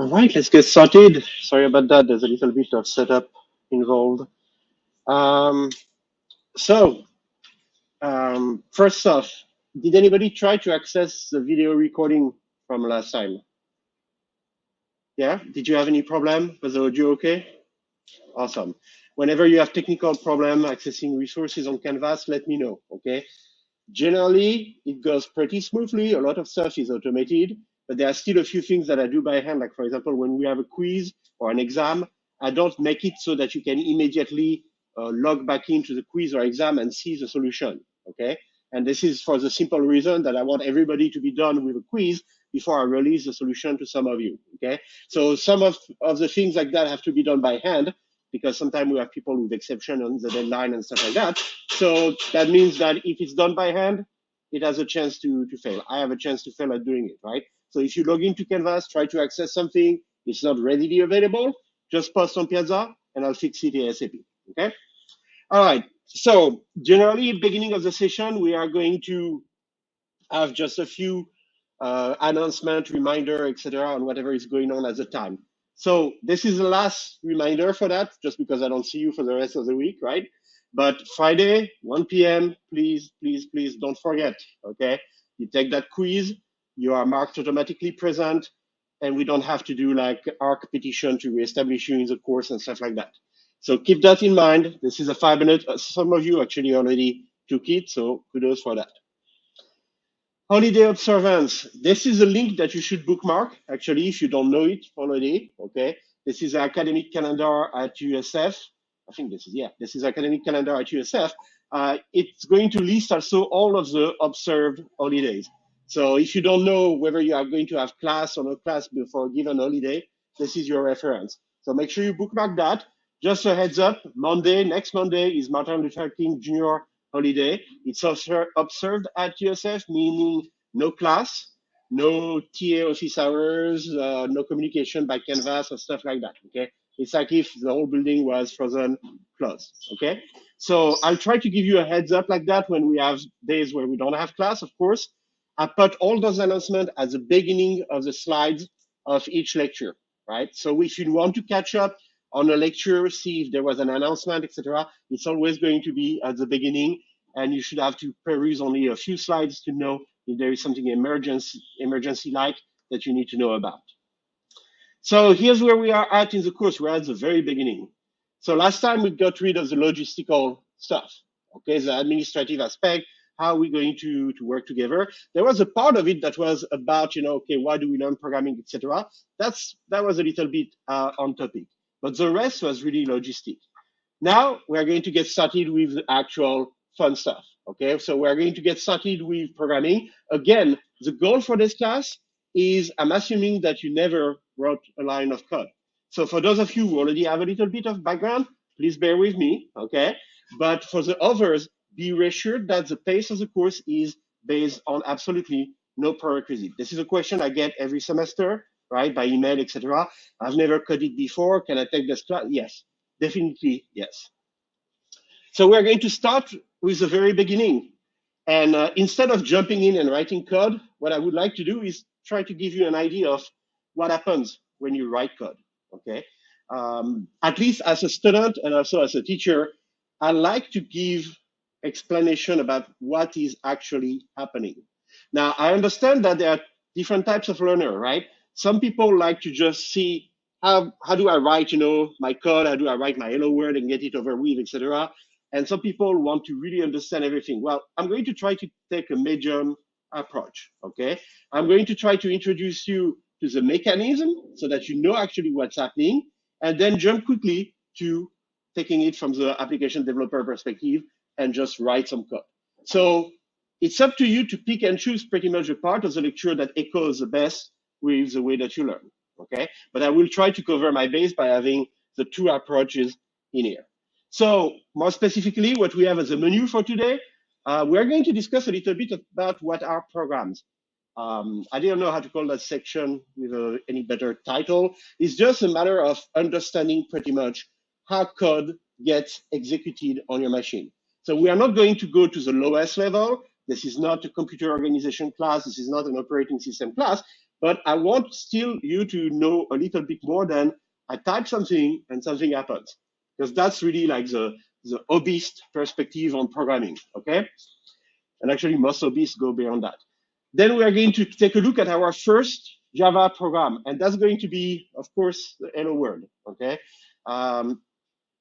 All right, let's get started. Sorry about that. There's a little bit of setup involved. Um, so, first off, did anybody try to access the video recording from last time? Yeah? Did you have any problem? Was the audio okay? Awesome. Whenever you have technical problem accessing resources on Canvas, let me know, okay? Generally, it goes pretty smoothly. A lot of stuff is automated, but there are still a few things that I do by hand. Like, for example, when we have a quiz or an exam, I don't make it so that you can immediately log back into the quiz or exam and see the solution, okay? And this is for the simple reason that I want everybody to be done with a quiz before I release the solution to some of you, okay? So some of the things like that have to be done by hand, because sometimes we have people with exception on the deadline and stuff like that. So that means that if it's done by hand, it has a chance to fail. I have a chance to fail at doing it, right? So if you log into Canvas, try to access something, it's not readily available, just post on Piazza and I'll fix it ASAP, okay? All right, so generally, beginning of the session, we are going to have just a few announcement, reminder, etc., on whatever is going on at the time. So this is the last reminder for that, just because I don't see you for the rest of the week, right? But Friday, 1 p.m., please, please, please don't forget, okay? You take that quiz, you are marked automatically present, and we don't have to do like ARC petition to reestablish you in the course and stuff like that. So keep that in mind. This is a 5 minute, some of you actually already took it, so kudos for that. Holiday observance. This is a link that you should bookmark, actually, if you don't know it already, okay? This is the academic calendar at USF. I think this is academic calendar at USF. It's going to list also all of the observed holidays. So if you don't know whether you are going to have class or no class before a given holiday, this is your reference. So make sure you bookmark that. Just a heads up, next Monday is Martin Luther King Jr. holiday. It's observed at USF, meaning no class, no TA office hours, no communication by Canvas or stuff like that, okay? It's like if the whole building was frozen closed, okay? So I'll try to give you a heads up like that when we have days where we don't have class, of course. I put all those announcements at the beginning of the slides of each lecture, right? So if you want to catch up on a lecture, see if there was an announcement, etc., it's always going to be at the beginning, and you should have to peruse only a few slides to know if there is something emergency-like that you need to know about. So here's where we are at in the course. We're at the very beginning. So last time we got rid of the logistical stuff, okay, the administrative aspect, how are we going to work together? There was a part of it that was about, okay, why do we learn programming, etc. That was a little bit on topic, but the rest was really logistic. Now we're going to get started with the actual fun stuff, okay? So we're going to get started with programming. Again, the goal for this class is, I'm assuming that you never wrote a line of code. So for those of you who already have a little bit of background, please bear with me, okay? But for the others, be reassured that the pace of the course is based on absolutely no prerequisite. This is a question I get every semester, right, by email, etc. I've never coded before. Can I take this class? Yes, definitely yes. So we're going to start with the very beginning. And instead of jumping in and writing code, what I would like to do is try to give you an idea of what happens when you write code, okay? At least as a student and also as a teacher, I like to give explanation about what is actually happening. Now, I understand that there are different types of learner, right? Some people like to just see how do I write, my code, how do I write my hello world and get it over with, etc. And some people want to really understand everything. Well, I'm going to try to take a medium approach, okay? I'm going to try to introduce you to the mechanism so that you know actually what's happening, and then jump quickly to taking it from the application developer perspective and just write some code. So it's up to you to pick and choose pretty much a part of the lecture that echoes the best with the way that you learn, okay? But I will try to cover my base by having the two approaches in here. So more specifically, what we have as a menu for today, we're going to discuss a little bit about what are programs. I didn't know how to call that section with any better title. It's just a matter of understanding pretty much how code gets executed on your machine. So we are not going to go to the lowest level. This is not a computer organization class. This is not an operating system class. but I want still you to know a little bit more than I type something and something happens, because that's really like the hobbyist perspective on programming, okay? And actually most hobbyists go beyond that. Then we are going to take a look at our first Java program, and that's going to be, of course, the hello world, okay?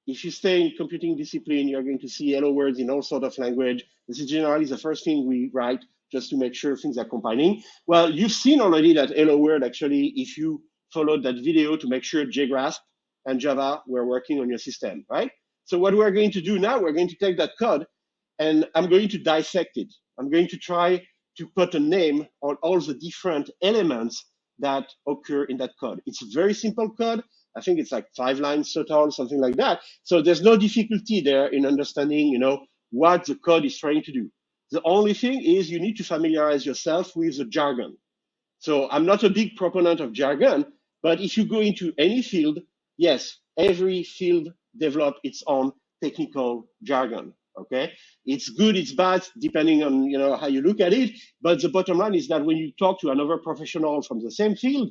If you stay in computing discipline, you're going to see hello words in all sorts of language. This is generally the first thing we write just to make sure things are compiling. Well, you've seen already that hello world, actually, if you followed that video to make sure JGrasp and Java were working on your system, right? So what we're going to do now, we're going to take that code and I'm going to dissect it. I'm going to try to put a name on all the different elements that occur in that code. It's a very simple code. I think it's like 5 lines total, something like that. So there's no difficulty there in understanding, what the code is trying to do. The only thing is you need to familiarize yourself with the jargon. So I'm not a big proponent of jargon, but if you go into any field, yes, every field develop its own technical jargon. Okay, it's good, it's bad, depending on how you look at it. But the bottom line is that when you talk to another professional from the same field,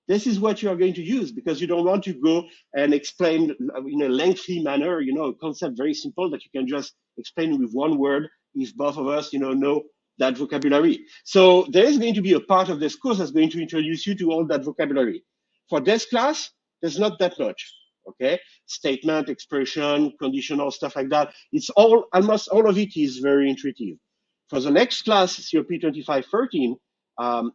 this is what you are going to use, because you don't want to go and explain in a lengthy manner, a concept very simple that you can just explain with one word if both of us, know that vocabulary. So there is going to be a part of this course that's going to introduce you to all that vocabulary. For this class, there's not that much, okay? Statement, expression, conditional, stuff like that. It's almost all of it is very intuitive. For the next class, COP2513,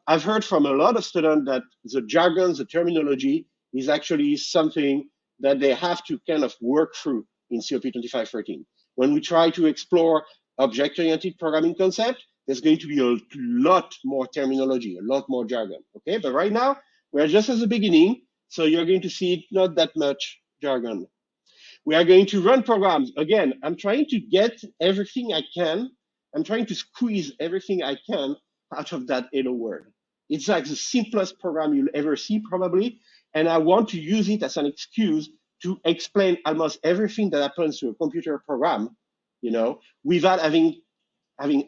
I've heard from a lot of students that the jargon, the terminology is actually something that they have to kind of work through in COP2513. When we try to explore object-oriented programming concept, there's going to be a lot more terminology, a lot more jargon, okay? But right now, we're just at the beginning, so you're going to see not that much jargon. We are going to run programs. Again, I'm trying to get everything I can. I'm trying to squeeze everything I can out of that hello world. It's like the simplest program you'll ever see, probably. And I want to use it as an excuse to explain almost everything that happens to a computer program, without having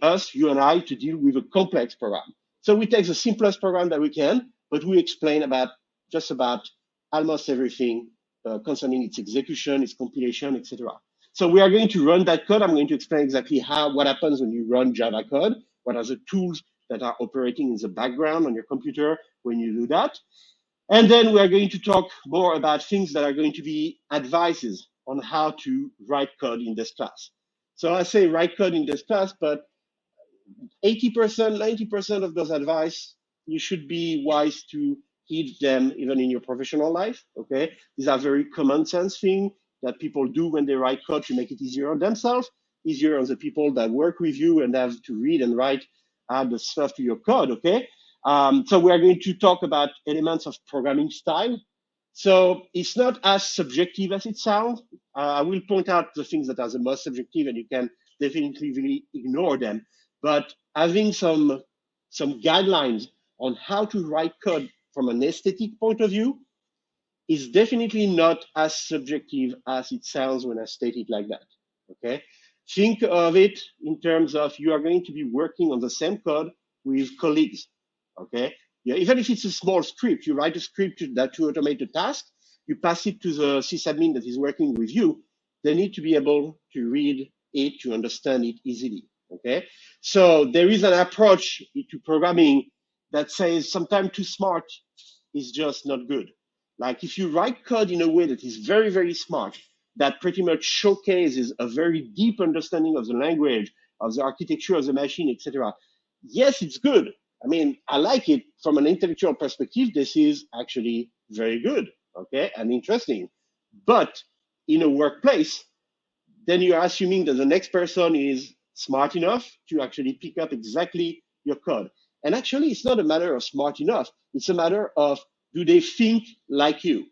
us, you and I, to deal with a complex program. So we take the simplest program that we can, but we explain just about almost everything concerning its execution, its compilation, etc. So we are going to run that code. I'm going to explain exactly what happens when you run Java code, what are the tools that are operating in the background on your computer when you do that. And then we are going to talk more about things that are going to be advices on how to write code in this class. So I say write code in this class, but 80%, 90% of those advice, you should be wise to heed them even in your professional life, okay? These are very common sense things that people do when they write code to make it easier on themselves, easier on the people that work with you and have to read and write the stuff to your code, okay? So we are going to talk about elements of programming style. So it's not as subjective as it sounds. I will point out the things that are the most subjective, and you can definitely really ignore them. But having some guidelines on how to write code from an aesthetic point of view is definitely not as subjective as it sounds when I state it like that, okay? Think of it in terms of you are going to be working on the same code with colleagues, okay? Yeah, even if it's a small script, you write a script to automate a task, you pass it to the sysadmin that is working with you, they need to be able to read it, to understand it easily, okay? So there is an approach to programming that says sometimes too smart is just not good. Like if you write code in a way that is very, very smart, that pretty much showcases a very deep understanding of the language, of the architecture of the machine, etc. Yes, it's good. I mean, I like it from an intellectual perspective. This is actually very good, okay, and interesting. But in a workplace, then you're assuming that the next person is smart enough to actually pick up exactly your code. And actually, it's not a matter of smart enough. It's a matter of, do they think like you?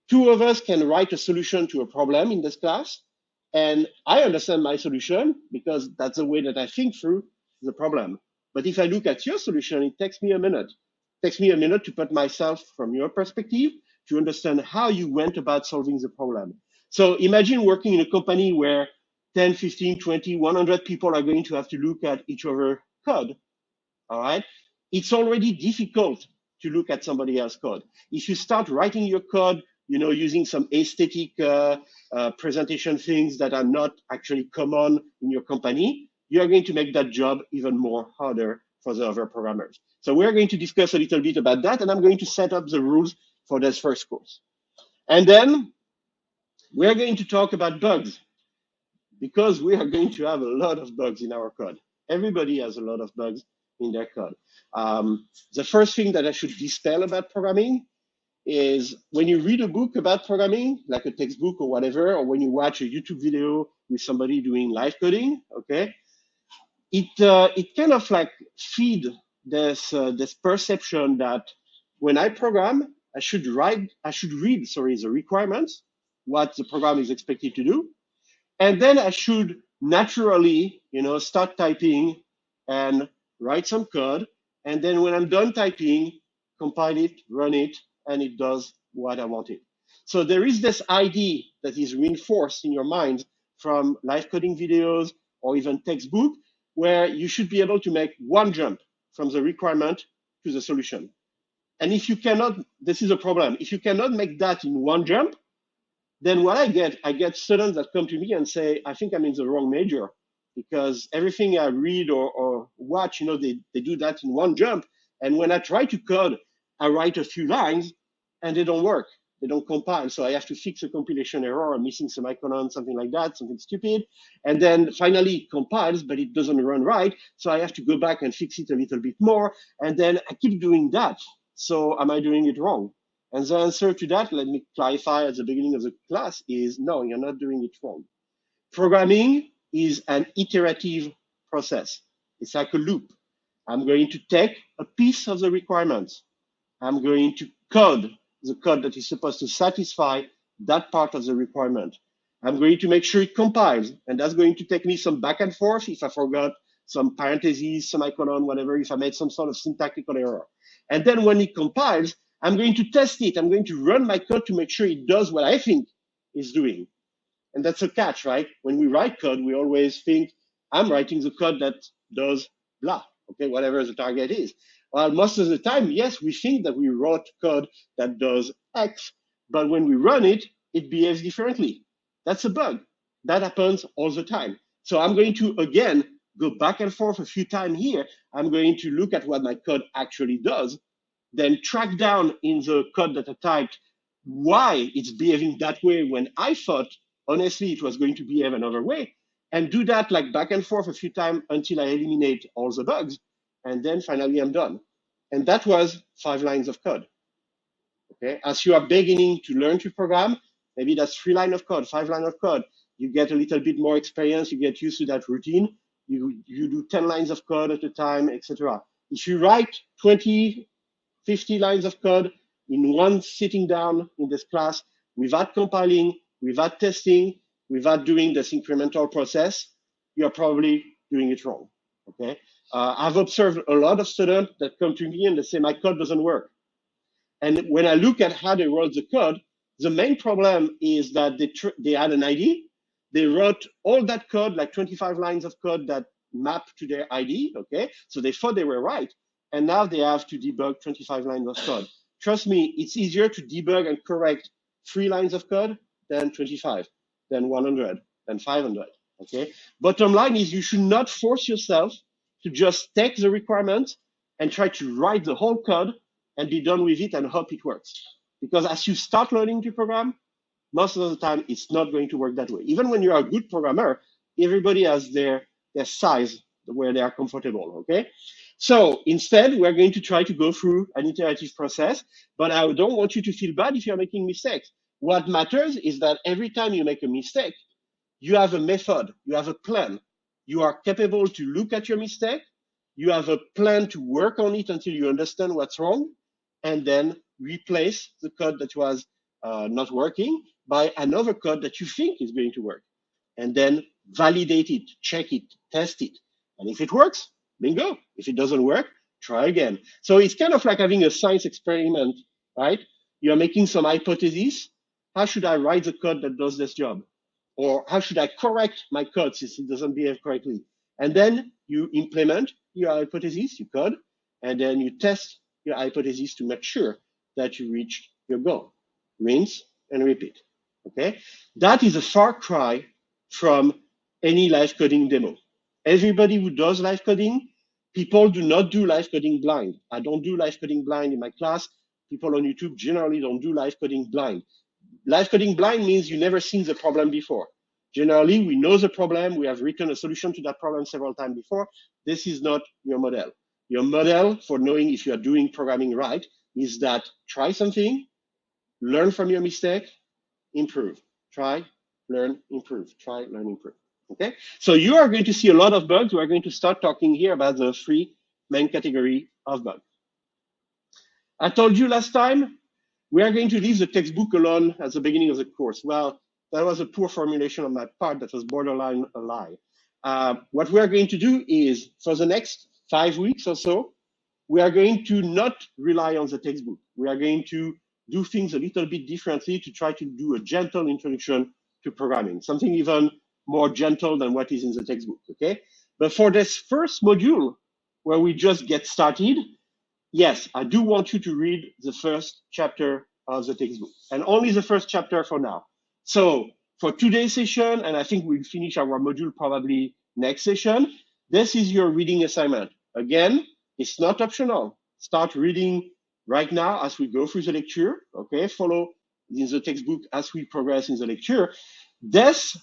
Two of us can write a solution to a problem in this class, and I understand my solution because that's the way that I think through the problem. But if I look at your solution, it takes me a minute. It takes me a minute to put myself from your perspective to understand how you went about solving the problem. So imagine working in a company where 10, 15, 20, 100 people are going to have to look at each other's code, all right? It's already difficult to look at somebody else's code. If you start writing your code, using some aesthetic presentation things that are not actually common in your company, you are going to make that job even more harder for the other programmers. So we're going to discuss a little bit about that, and I'm going to set up the rules for this first course. And then we're going to talk about bugs, because we are going to have a lot of bugs in our code. Everybody has a lot of bugs in their code. The first thing that I should dispel about programming is when you read a book about programming, like a textbook or whatever, or when you watch a YouTube video with somebody doing live coding, okay, it kind of like feed this perception that when I program, I should read the requirements, what the program is expected to do, and then I should naturally, start typing and write some code. And then when I'm done typing, compile it, run it, and it does what I wanted. So there is this idea that is reinforced in your mind from live coding videos or even textbook, where you should be able to make one jump from the requirement to the solution. And if you cannot, this is a problem. If you cannot make that in one jump, then what I get students that come to me and say, I think I'm in the wrong major, because everything I read or watch, they do that in one jump. And when I try to code, I write a few lines and they don't work. They don't compile. So I have to fix a compilation error, or missing semicolon, something like that, something stupid. And then finally it compiles, but it doesn't run right. So I have to go back and fix it a little bit more. And then I keep doing that. So am I doing it wrong? And the answer to that, let me clarify at the beginning of the class, is no, you're not doing it wrong. Programming is an iterative process. It's like a loop. I'm going to take a piece of the requirements. I'm going to code the code that is supposed to satisfy that part of the requirement. I'm going to make sure it compiles, and that's going to take me some back and forth if I forgot some parentheses, semicolon, whatever, if I made some sort of syntactical error. And then when it compiles, I'm going to test it. I'm going to run my code to make sure it does what I think it's doing. And that's a catch, right? When we write code, we always think, I'm writing the code that does blah, okay, whatever the target is. Well, most of the time, yes, we think that we wrote code that does X, but when we run it, it behaves differently. That's a bug. That happens all the time. So I'm going to, again, go back and forth a few times here. I'm going to look at what my code actually does, then track down in the code that I typed why it's behaving that way when I thought, honestly, it was going to behave another way, and do that like back and forth a few times until I eliminate all the bugs, and then finally I'm done. And that was 5 lines of code. Okay, as you are beginning to learn to program, maybe that's 3 lines of code, 5 lines of code. You get a little bit more experience, you get used to that routine. You do 10 lines of code at a time, etc. If you write 20, 50 lines of code in one sitting down in this class without compiling, without testing, without doing this incremental process, you're probably doing it wrong. Okay. I've observed a lot of students that come to me and they say, my code doesn't work. And when I look at how they wrote the code, the main problem is that they had an ID. They wrote all that code, like 25 lines of code that map to their ID, okay? So they thought they were right. And now they have to debug 25 lines of code. Trust me, it's easier to debug and correct 3 lines of code than 25, than 100, than 500, okay? Bottom line is you should not force yourself to just take the requirement and try to write the whole code and be done with it and hope it works. Because as you start learning to program, most of the time it's not going to work that way. Even when you are a good programmer, everybody has their size where they are comfortable, okay? So instead, we're going to try to go through an iterative process, but I don't want you to feel bad if you're making mistakes. What matters is that every time you make a mistake, you have a method, you have a plan. You are capable to look at your mistake, you have a plan to work on it until you understand what's wrong, and then replace the code that was not working by another code that you think is going to work. And then validate it, check it, test it. And if it works, bingo. If it doesn't work, try again. So it's kind of like having a science experiment, right? You're making some hypothesis. How should I write the code that does this job? Or how should I correct my code since it doesn't behave correctly? And then you implement your hypothesis, you code, and then you test your hypothesis to make sure that you reach your goal. Rinse and repeat. Okay? That is a far cry from any live coding demo. Everybody who does live coding, people do not do live coding blind. I don't do live coding blind in my class. People on YouTube generally don't do live coding blind. Live coding blind means you never seen the problem before. Generally, we know the problem. We have written a solution to that problem several times before. This is not your model. Your model for knowing if you are doing programming right is that try something, learn from your mistake, improve. Try, learn, improve. Try, learn, improve. Okay? So you are going to see a lot of bugs. We are going to start talking here about the three main categories of bugs. I told you last time, we are going to leave the textbook alone at the beginning of the course. Well, that was a poor formulation on my part. That was borderline a lie. What we are going to do is, for the next 5 weeks or so, we are going to not rely on the textbook. We are going to do things a little bit differently to try to do a gentle introduction to programming, something even more gentle than what is in the textbook, okay? But for this first module, where we just get started, yes, I do want you to read the first chapter of the textbook, and only the first chapter for now. So for today's session, and I think we'll finish our module probably next session, this is your reading assignment. Again, it's not optional. Start reading right now as we go through the lecture, okay? Follow in the textbook as we progress in the lecture. This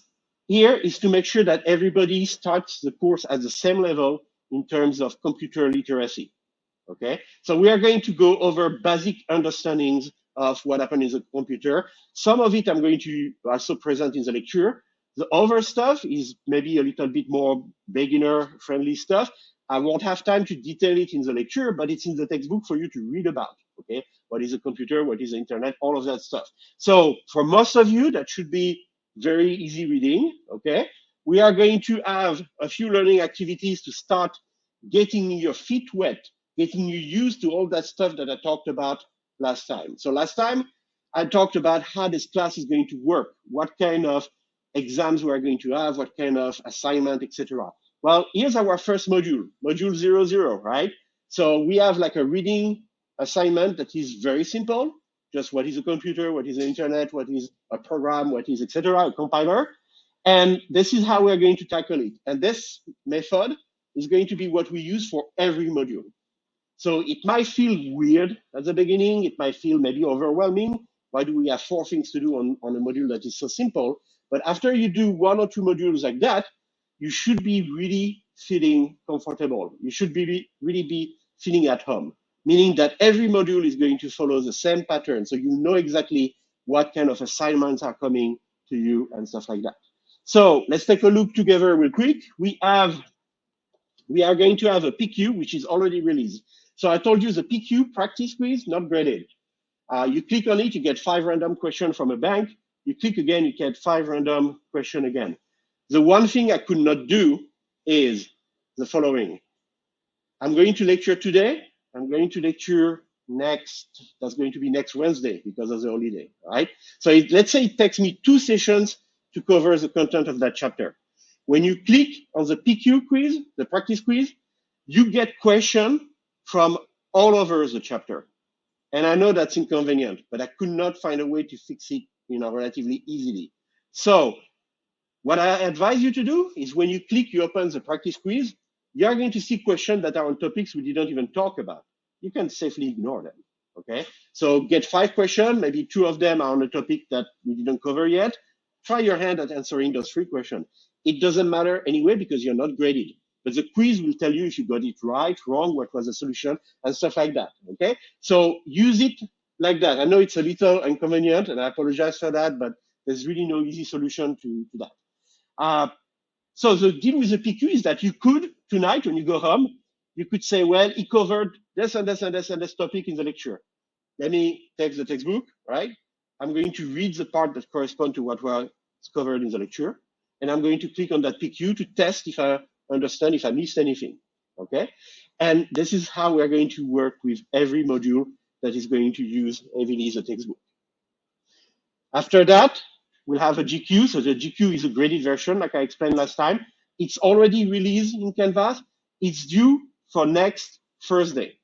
here is to make sure that everybody starts the course at the same level in terms of computer literacy. Okay, so we are going to go over basic understandings of what happened in the computer. Some of it I'm going to also present in the lecture. The other stuff is maybe a little bit more beginner-friendly stuff. I won't have time to detail it in the lecture, but it's in the textbook for you to read about. Okay, what is a computer, what is the internet, all of that stuff. So for most of you, that should be very easy reading. Okay, we are going to have a few learning activities to start getting your feet wet, getting you used to all that stuff that I talked about last time. So last time, I talked about how this class is going to work, what kind of exams we are going to have, what kind of assignment, etc. Well, here's our first module, module 00, right? So we have like a reading assignment that is very simple, just what is a computer, what is the internet, what is a program, what is, etc., a compiler. And this is how we're going to tackle it. And this method is going to be what we use for every module. So it might feel weird at the beginning. It might feel maybe overwhelming. Why do we have 4 things to do on a module that is so simple? But after you do 1 or 2 modules like that, you should be really feeling comfortable. You should really be feeling at home, meaning that every module is going to follow the same pattern. So you know exactly what kind of assignments are coming to you and stuff like that. So let's take a look together real quick. We are going to have a PQ, which is already released. So I told you the PQ, practice quiz, not graded. You click on it, you get 5 random questions from a bank. You click again, you get 5 random questions again. The one thing I could not do is the following. I'm going to lecture today. I'm going to lecture next, that's going to be next Wednesday because of the holiday, right? So let's say it takes me 2 sessions to cover the content of that chapter. When you click on the PQ quiz, the practice quiz, you get questions from all over the chapter. And I know that's inconvenient, but I could not find a way to fix it, relatively easily. So what I advise you to do is when you click, you open the practice quiz, you are going to see questions that are on topics we didn't even talk about. You can safely ignore them, okay? So get 5 questions, maybe 2 of them are on a topic that we didn't cover yet. Try your hand at answering those 3 questions. It doesn't matter anyway because you're not graded. But the quiz will tell you if you got it right, wrong, what was the solution, and stuff like that, okay? So use it like that. I know it's a little inconvenient, and I apologize for that, but there's really no easy solution to that. So the deal with the PQ is that you could, tonight, when you go home, you could say, well, he covered this and this and this and this topic in the lecture. Let me take the textbook, right? I'm going to read the part that corresponds to what was covered in the lecture, and I'm going to click on that PQ to test if I understand, if I missed anything, okay? And this is how we're going to work with every module that is going to use heavily the textbook. After that, we'll have a GQ. So the GQ is a graded version, like I explained last time. It's already released in Canvas. It's due for next Thursday.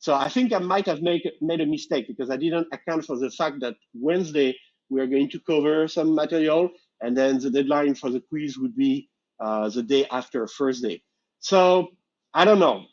So I think I might have made a mistake because I didn't account for the fact that Wednesday we are going to cover some material, and then the deadline for the quiz would be the day after Thursday. So I don't know.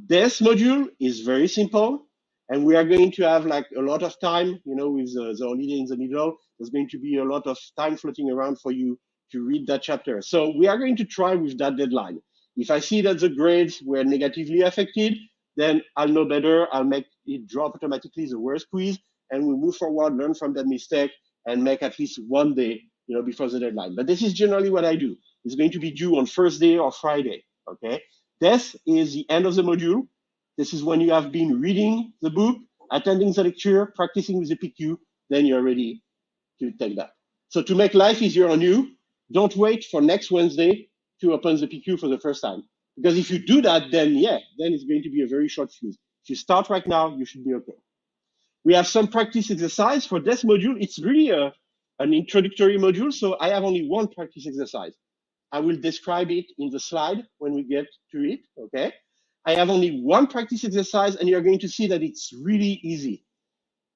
This module is very simple, and we are going to have like a lot of time, with the holiday in the middle. There's going to be a lot of time floating around for you to read that chapter. So we are going to try with that deadline. If I see that the grades were negatively affected, then I'll know better. I'll make it drop automatically the worst quiz, and we move forward, learn from that mistake, and make at least one day, before the deadline. But this is generally what I do. It's going to be due on Thursday or Friday. Okay. This is the end of the module. This is when you have been reading the book, attending the lecture, practicing with the PQ. Then you're ready to take that. So to make life easier on you, don't wait for next Wednesday to open the PQ for the first time. Because if you do that, then it's going to be a very short fuse. If you start right now, you should be okay. We have some practice exercise for this module. It's really an introductory module, so I have only one practice exercise. I will describe it in the slide when we get to it, okay? I have only one practice exercise, and you're going to see that it's really easy.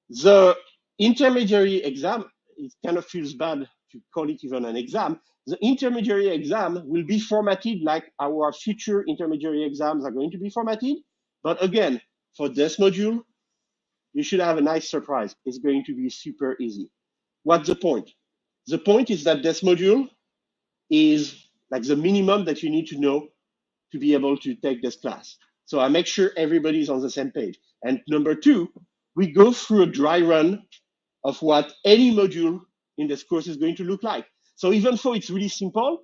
The intermediary exam, it kind of feels bad to call it even an exam. The intermediary exam will be formatted like our future intermediary exams are going to be formatted. But again, for this module, you should have a nice surprise. It's going to be super easy. What's the point? The point is that this module is like the minimum that you need to know to be able to take this class. So I make sure everybody's on the same page. And number two, we go through a dry run of what any module in this course is going to look like. So even though it's really simple,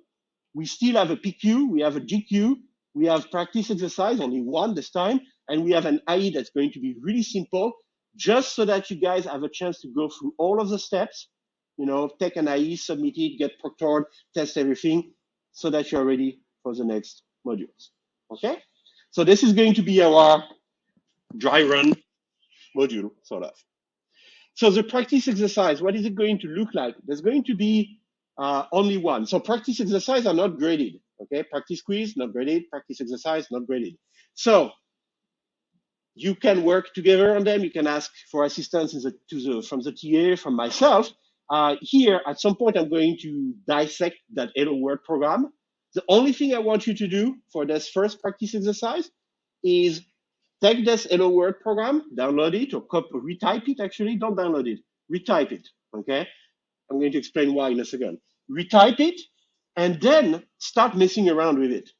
we still have a PQ, we have a GQ, we have practice exercise, only one this time, and we have an IE that's going to be really simple, just so that you guys have a chance to go through all of the steps, take an IE, submit it, get proctored, test everything, so that you're ready for the next modules. Okay? So this is going to be our dry run module, sort of. So the practice exercise, what is it going to look like? There's going to be only one. So practice exercise are not graded. Okay, practice quiz, not graded. Practice exercise, not graded. So you can work together on them. You can ask for assistance from the TA, from myself. Here, at some point, I'm going to dissect that Hello World program. The only thing I want you to do for this first practice exercise is take this Hello World program, download it, or retype it, actually. Don't download it. Retype it, okay? I'm going to explain why in a second. Retype it, and then start messing around with it.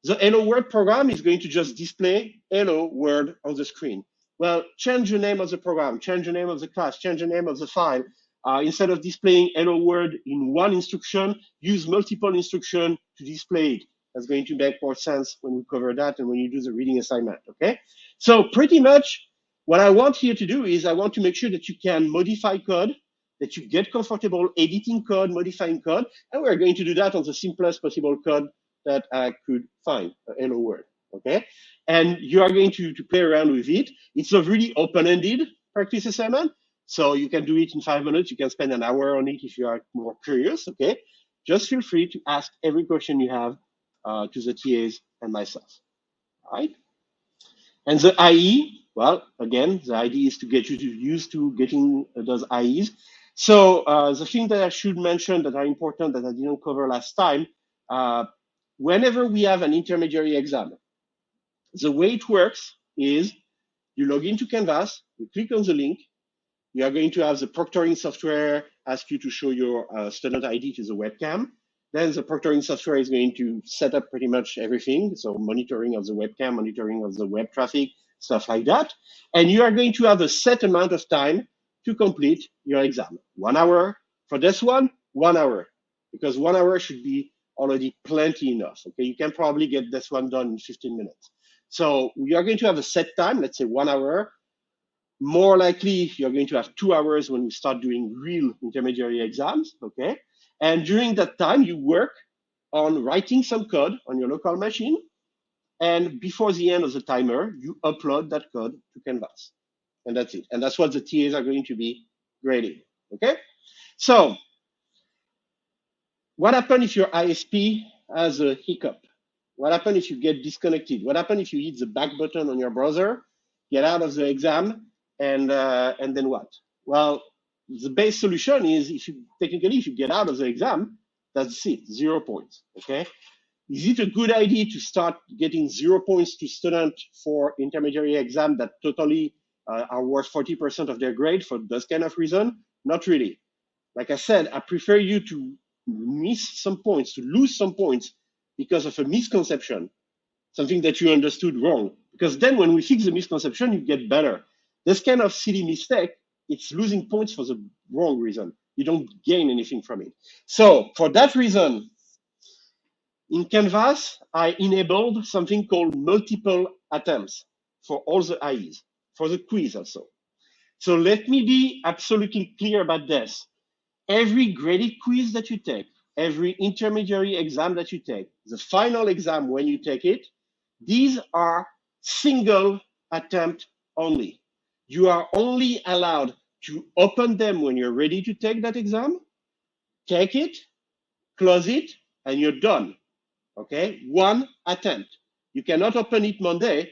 The Hello World program is going to just display Hello World on the screen. Well, change the name of the program, change the name of the class, change the name of the file. Instead of displaying Hello World in one instruction, use multiple instructions to display it. That's going to make more sense when we cover that and when you do the reading assignment, okay? So pretty much what I want here to do is I want to make sure that you can modify code, that you get comfortable editing code, modifying code, and we're going to do that on the simplest possible code that I could find, Hello World, okay? And you are going to play around with it. It's a really open-ended practice assignment, so you can do it in 5 minutes. You can spend an hour on it if you are more curious, okay? Just feel free to ask every question you have to the TAs and myself, all right? And the IE, well, again, the idea is to get you used to getting those IEs. So the thing that I should mention that are important that I didn't cover last time, whenever we have an intermediary exam, the way it works is you log into Canvas, you click on the link, you are going to have the proctoring software ask you to show your student ID to the webcam. Then the proctoring software is going to set up pretty much everything. So monitoring of the webcam, monitoring of the web traffic, stuff like that. And you are going to have a set amount of time to complete your exam. 1 hour. For this one, 1 hour. Because 1 hour should be already plenty enough. Okay, you can probably get this one done in 15 minutes. So we are going to have a set time, let's say 1 hour. More likely, you're going to have 2 hours when we start doing real intermediary exams, okay? And during that time, you work on writing some code on your local machine. And before the end of the timer, you upload that code to Canvas. And that's it. And that's what the TAs are going to be grading, okay? So what happens if your ISP has a hiccup? What happens if you get disconnected? What happens if you hit the back button on your browser, get out of the exam, and then what? Well, the base solution is if you get out of the exam, that's it, 0 points. Okay. Is it a good idea to start getting 0 points to students for intermediary exam that totally are worth 40% of their grade for this kind of reason? Not really. Like I said, I prefer you to miss some points, to lose some points because of a misconception, something that you understood wrong. Because then when we fix the misconception, you get better. This kind of silly mistake, it's losing points for the wrong reason. You don't gain anything from it. So for that reason, in Canvas, I enabled something called multiple attempts for all the IEs, for the quiz also. So let me be absolutely clear about this. Every graded quiz that you take, every intermediary exam that you take, the final exam when you take it, these are single attempt only. You are only allowed to open them when you're ready to take that exam, take it, close it, and you're done. Okay, one attempt. You cannot open it Monday,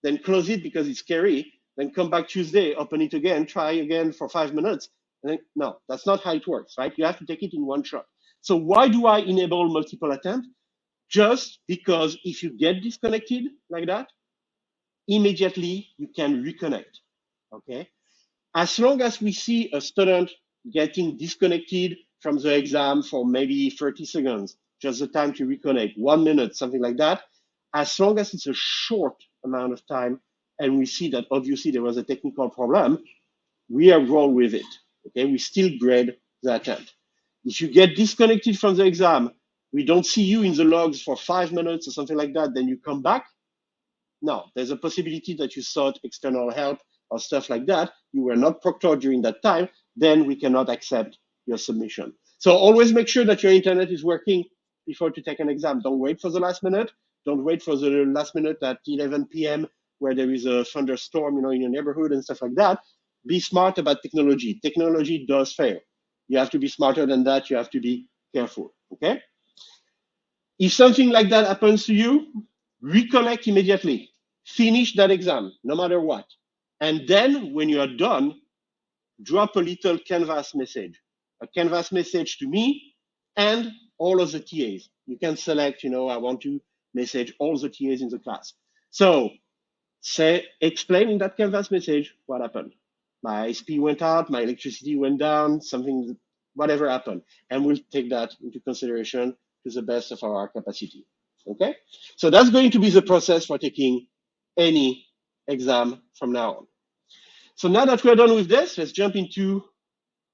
then close it because it's scary, then come back Tuesday, open it again, try again for 5 minutes. And then, no, that's not how it works, right? You have to take it in one shot. So why do I enable multiple attempts? Just because if you get disconnected like that, immediately you can reconnect, okay? As long as we see a student getting disconnected from the exam for maybe 30 seconds, just the time to reconnect, 1 minute, something like that, as long as it's a short amount of time and we see that obviously there was a technical problem, we are wrong with it, okay? We still grade the attempt. If you get disconnected from the exam, we don't see you in the logs for 5 minutes or something like that, then you come back. No, there's a possibility that you sought external help or stuff like that. You were not proctored during that time, then we cannot accept your submission. So always make sure that your internet is working before to take an exam. Don't wait for the last minute. Don't wait for the last minute at 11 p.m. where there is a thunderstorm, in your neighborhood and stuff like that. Be smart about technology. Technology does fail. You have to be smarter than that. You have to be careful, okay? If something like that happens to you, reconnect immediately. Finish that exam, no matter what. And then when you are done, drop a little Canvas message. A Canvas message to me and all of the TAs. You can select, I want to message all the TAs in the class. So explain in that Canvas message what happened. My SP went out, my electricity went down, whatever happened. And we'll take that into consideration to the best of our capacity, okay? So that's going to be the process for taking any exam from now on. So now that we're done with this, let's jump into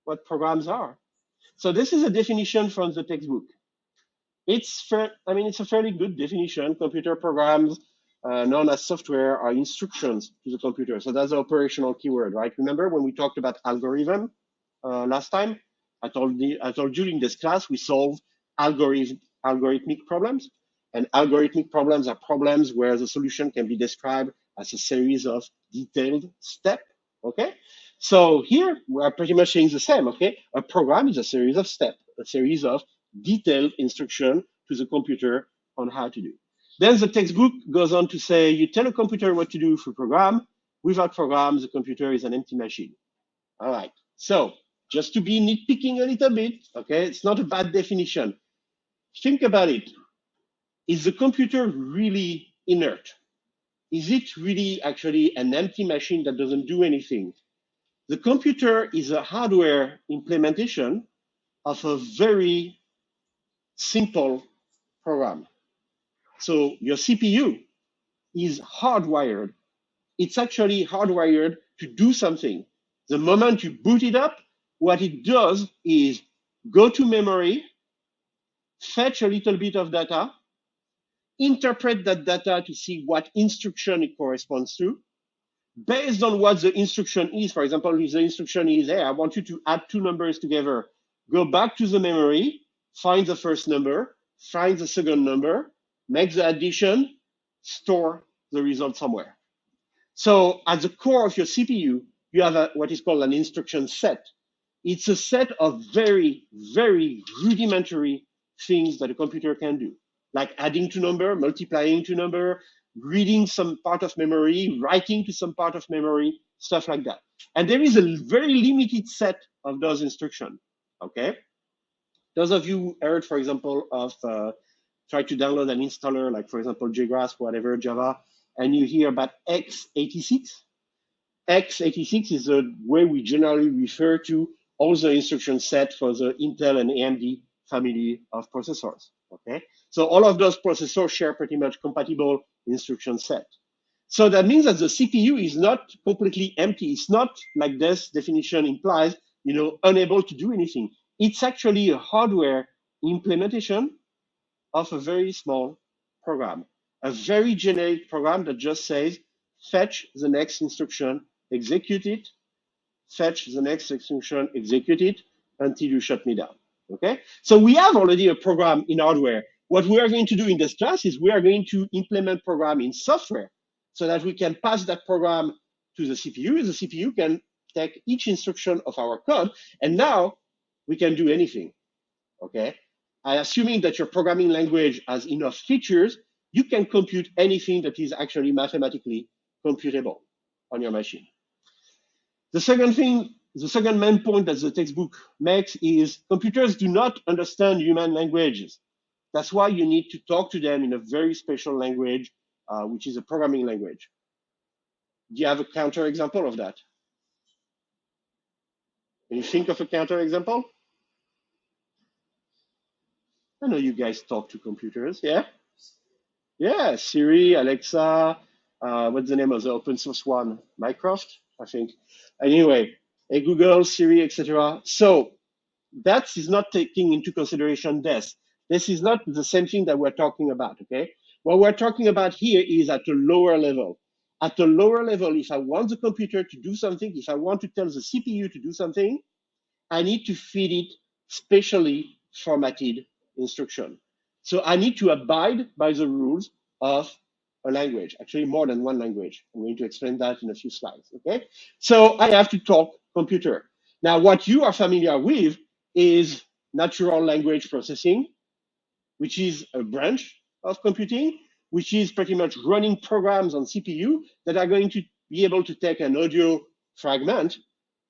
what programs are. So this is a definition from the textbook. It's a fairly good definition. Computer programs, known as software, are instructions to the computer. So that's the operational keyword, right? Remember when we talked about algorithm last time? I told you in this class we solve algorithmic problems, and algorithmic problems are problems where the solution can be described as a series of detailed steps. Okay, so here we are pretty much saying the same. Okay, a program is a series of steps, a series of detailed instruction to the computer on how to do. Then the textbook goes on to say you tell a computer what to do through program. Without program, the computer is an empty machine. All right, so just to be nitpicking a little bit, okay, it's not a bad definition. Think about it. Is the computer really inert? Is it really actually an empty machine that doesn't do anything? The computer is a hardware implementation of a very simple program. So your CPU is hardwired. It's actually hardwired to do something. The moment you boot it up, what it does is go to memory, fetch a little bit of data, interpret that data to see what instruction it corresponds to. Based on what the instruction is, for example, if the instruction is, hey, I want you to add two numbers together, go back to the memory, find the first number, find the second number, make the addition, store the result somewhere. So at the core of your CPU, you have what is called an instruction set. It's a set of very, very rudimentary things that a computer can do, like adding two number, multiplying two number, reading some part of memory, writing to some part of memory, stuff like that. And there is a very limited set of those instructions, okay? Those of you who heard, for example, of try to download an installer, like for example, JGrass, whatever, Java, and you hear about x86. x86 is the way we generally refer to all the instruction set for the Intel and AMD family of processors, okay? So all of those processors share pretty much compatible instruction set. So that means that the CPU is not completely empty. It's not like this definition implies, unable to do anything. It's actually a hardware implementation of a very small program, a very generic program that just says, fetch the next instruction, execute it, fetch the next instruction, execute it until you shut me down, okay? So we have already a program in hardware. What we are going to do in this class is we are going to implement program in software so that we can pass that program to the CPU. The CPU can take each instruction of our code, and now we can do anything, okay? Assuming that your programming language has enough features, you can compute anything that is actually mathematically computable on your machine. The second main point that the textbook makes is computers do not understand human languages. That's why you need to talk to them in a very special language, which is a programming language. Do you have a counter example of that? Can you think of a counter example? I know you guys talk to computers, yeah? Yeah, Siri, Alexa, what's the name of the open source one? Minecraft, I think. Anyway, hey Google, Siri, etc. So that is not taking into consideration this. This is not the same thing that we're talking about, okay? What we're talking about here is at a lower level. At a lower level, if I want the computer to do something, if I want to tell the CPU to do something, I need to feed it specially formatted instruction. So I need to abide by the rules of a language, actually more than one language. I'm going to explain that in a few slides, okay? So I have to talk computer. Now, what you are familiar with is natural language processing, which is a branch of computing, which is pretty much running programs on CPU that are going to be able to take an audio fragment,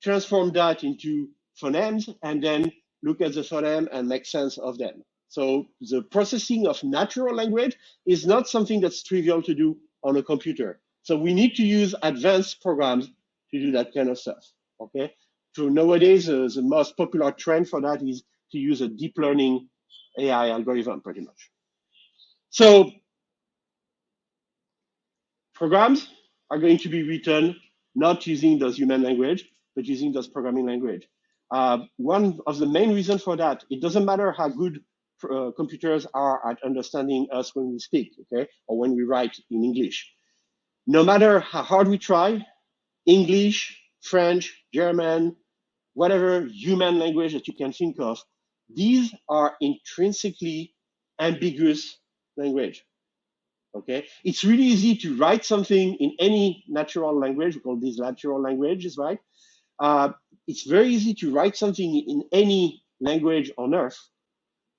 transform that into phonemes, and then look at the phoneme and make sense of them. So the processing of natural language is not something that's trivial to do on a computer. So we need to use advanced programs to do that kind of stuff, okay? So nowadays, the most popular trend for that is to use a deep learning AI algorithm, pretty much. So programs are going to be written not using those human language, but using those programming language. One of the main reasons for that, it doesn't matter how good computers are at understanding us when we speak, okay, or when we write in English. No matter how hard we try, English, French, German, whatever human language that you can think of, these are intrinsically ambiguous language. Okay, it's really easy to write something in any natural language. We call these natural languages, right? It's very easy to write something in any language on Earth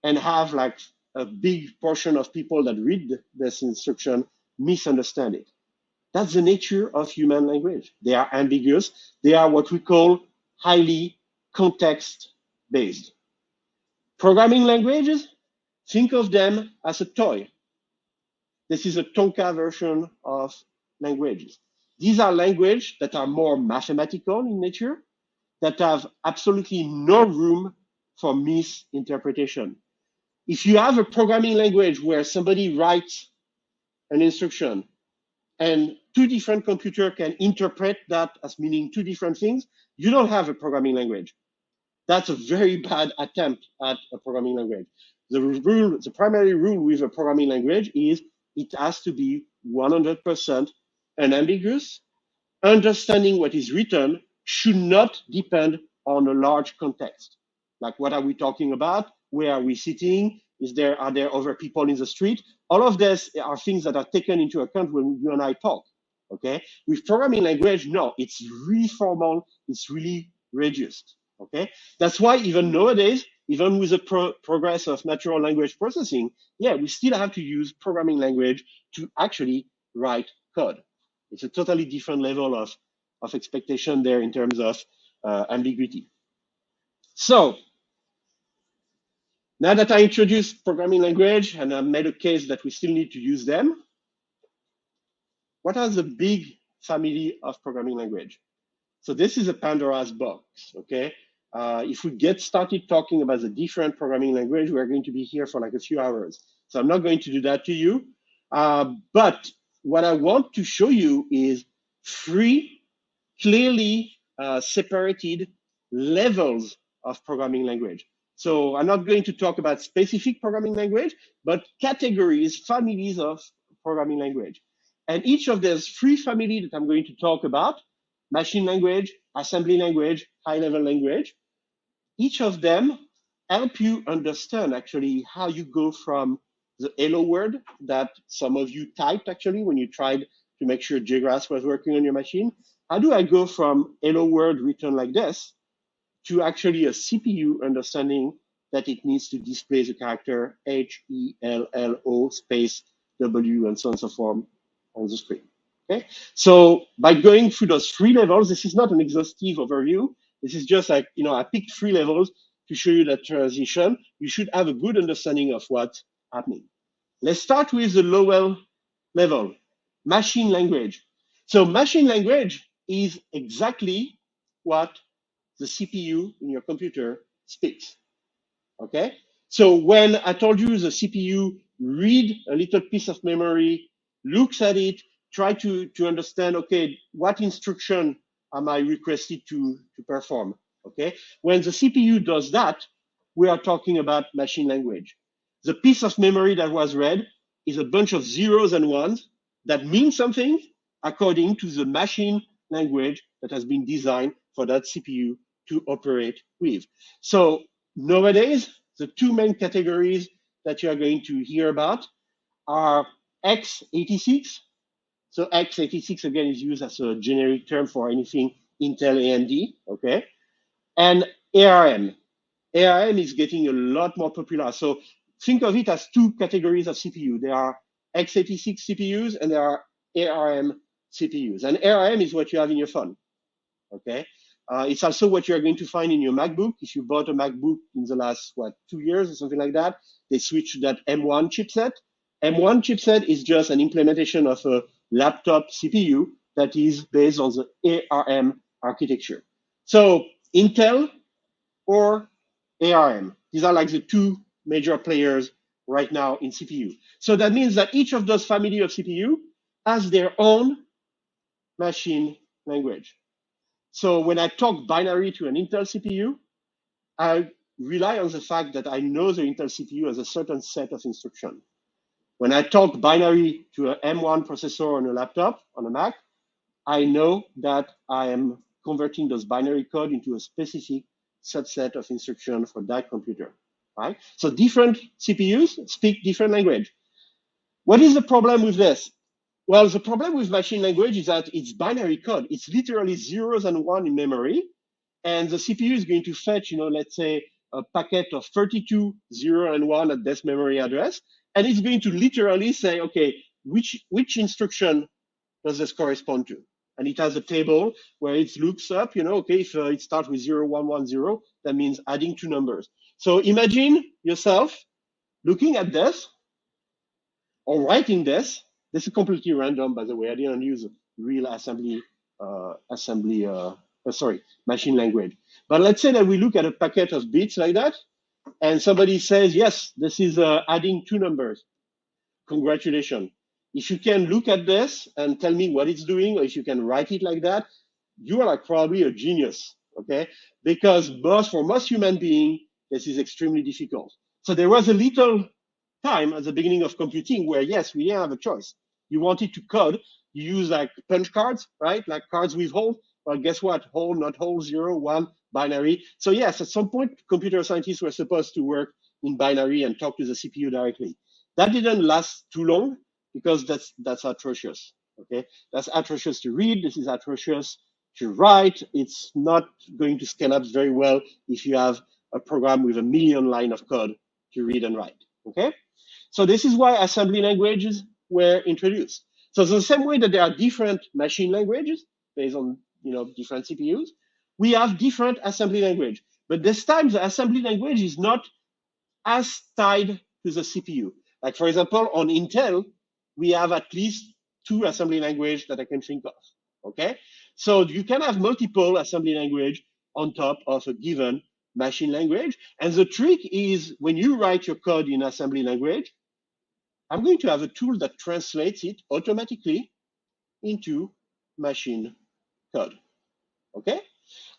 and have like a big portion of people that read this instruction misunderstand it. That's the nature of human language. They are ambiguous. They are what we call highly context-based. Programming languages, think of them as a toy. This is a Tonka version of languages. These are languages that are more mathematical in nature, that have absolutely no room for misinterpretation. If you have a programming language where somebody writes an instruction and two different computers can interpret that as meaning two different things, you don't have a programming language. That's a very bad attempt at a programming language. The primary rule with a programming language is it has to be 100% unambiguous. Understanding what is written should not depend on a large context. Like, what are we talking about? Where are we sitting? Are there other people in the street? All of this are things that are taken into account when you and I talk, okay? With programming language, no, it's really formal, it's really reduced, okay? That's why even nowadays, even with the progress of natural language processing, yeah, we still have to use programming language to actually write code. It's a totally different level of expectation there in terms of ambiguity. So now that I introduced programming language and I made a case that we still need to use them, what are the big family of programming language? So this is a Pandora's box, okay? If we get started talking about the different programming language, we're going to be here for like a few hours. So I'm not going to do that to you. But what I want to show you is three clearly separated levels of programming language. So I'm not going to talk about specific programming language, but categories, families of programming language. And each of those three families that I'm going to talk about, machine language, assembly language, high-level language, each of them help you understand actually how you go from the hello word that some of you typed actually when you tried to make sure JGrass was working on your machine. How do I go from hello word written like this to actually a CPU understanding that it needs to display the character HELLO space W and so on and so forth on the screen? Okay, so by going through those three levels, this is not an exhaustive overview. This is just like, I picked three levels to show you that transition. You should have a good understanding of what's happening. Let's start with the lower level, machine language. So machine language is exactly what the CPU in your computer speaks, okay? So when I told you the CPU read a little piece of memory, looks at it, try to understand, okay, what instruction am I requested to perform, okay? When the CPU does that, we are talking about machine language. The piece of memory that was read is a bunch of zeros and ones that mean something according to the machine language that has been designed for that CPU to operate with. So nowadays, the two main categories that you are going to hear about are x86. So x86 again is used as a generic term for anything Intel AMD, okay? And ARM. ARM is getting a lot more popular. So think of it as two categories of CPU. There are x86 CPUs and there are ARM CPUs. And ARM is what you have in your phone, okay? It's also what you're going to find in your MacBook. If you bought a MacBook in the last, 2 years or something like that, they switched to that M1 chipset. M1 chipset is just an implementation of a laptop CPU that is based on the ARM architecture. So Intel or ARM, these are like the two major players right now in CPU. So that means that each of those family of CPU has their own machine language. So when I talk binary to an Intel CPU, I rely on the fact that I know the Intel CPU has a certain set of instructions. When I talk binary to an M1 processor on a laptop, on a Mac, I know that I am converting those binary code into a specific subset of instruction for that computer, right? So different CPUs speak different language. What is the problem with this? Well, the problem with machine language is that it's binary code. It's literally zeros and one in memory. And the CPU is going to fetch, let's say a packet of 32 0 and 1 at this memory address. And it's going to literally say, okay, which instruction does this correspond to? And it has a table where it looks up, okay, if it starts with 0, 1, 1, 0, that means adding two numbers. So imagine yourself looking at this or writing this. This is completely random, by the way. I didn't use real machine language. But let's say that we look at a packet of bits like that, and somebody says, yes, this is adding two numbers. Congratulations. If you can look at this and tell me what it's doing, or if you can write it like that, you are like probably a genius, okay? Because for most human beings, this is extremely difficult. So there was a little time at the beginning of computing where, yes, we didn't have a choice. You wanted to code, you use like punch cards, right? Like cards with holes. Well, guess what? Hole, not hole, 0, 1, binary. So yes, at some point, computer scientists were supposed to work in binary and talk to the CPU directly. That didn't last too long because that's atrocious, okay? That's atrocious to read. This is atrocious to write. It's not going to scale up very well if you have a program with 1 million lines of code to read and write, okay? So this is why assembly languages were introduced. So the same way that there are different machine languages based on different CPUs, we have different assembly language. But this time the assembly language is not as tied to the CPU. Like for example, on Intel, we have at least 2 assembly languages that I can think of. Okay, so you can have multiple assembly language on top of a given machine language. And the trick is when you write your code in assembly language, I'm going to have a tool that translates it automatically into machine code. Okay,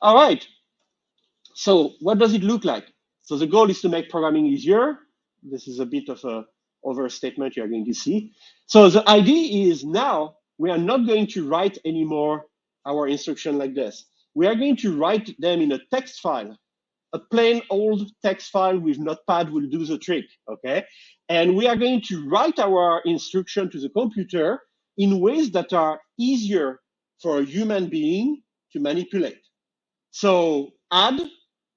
all right. So what does it look like? So the goal is to make programming easier. This is a bit of a overstatement you're going to see. So the idea is now we are not going to write anymore our instruction like this. We are going to write them in a text file. A plain old text file with Notepad will do the trick, okay? And we are going to write our instruction to the computer in ways that are easier for a human being to manipulate. So add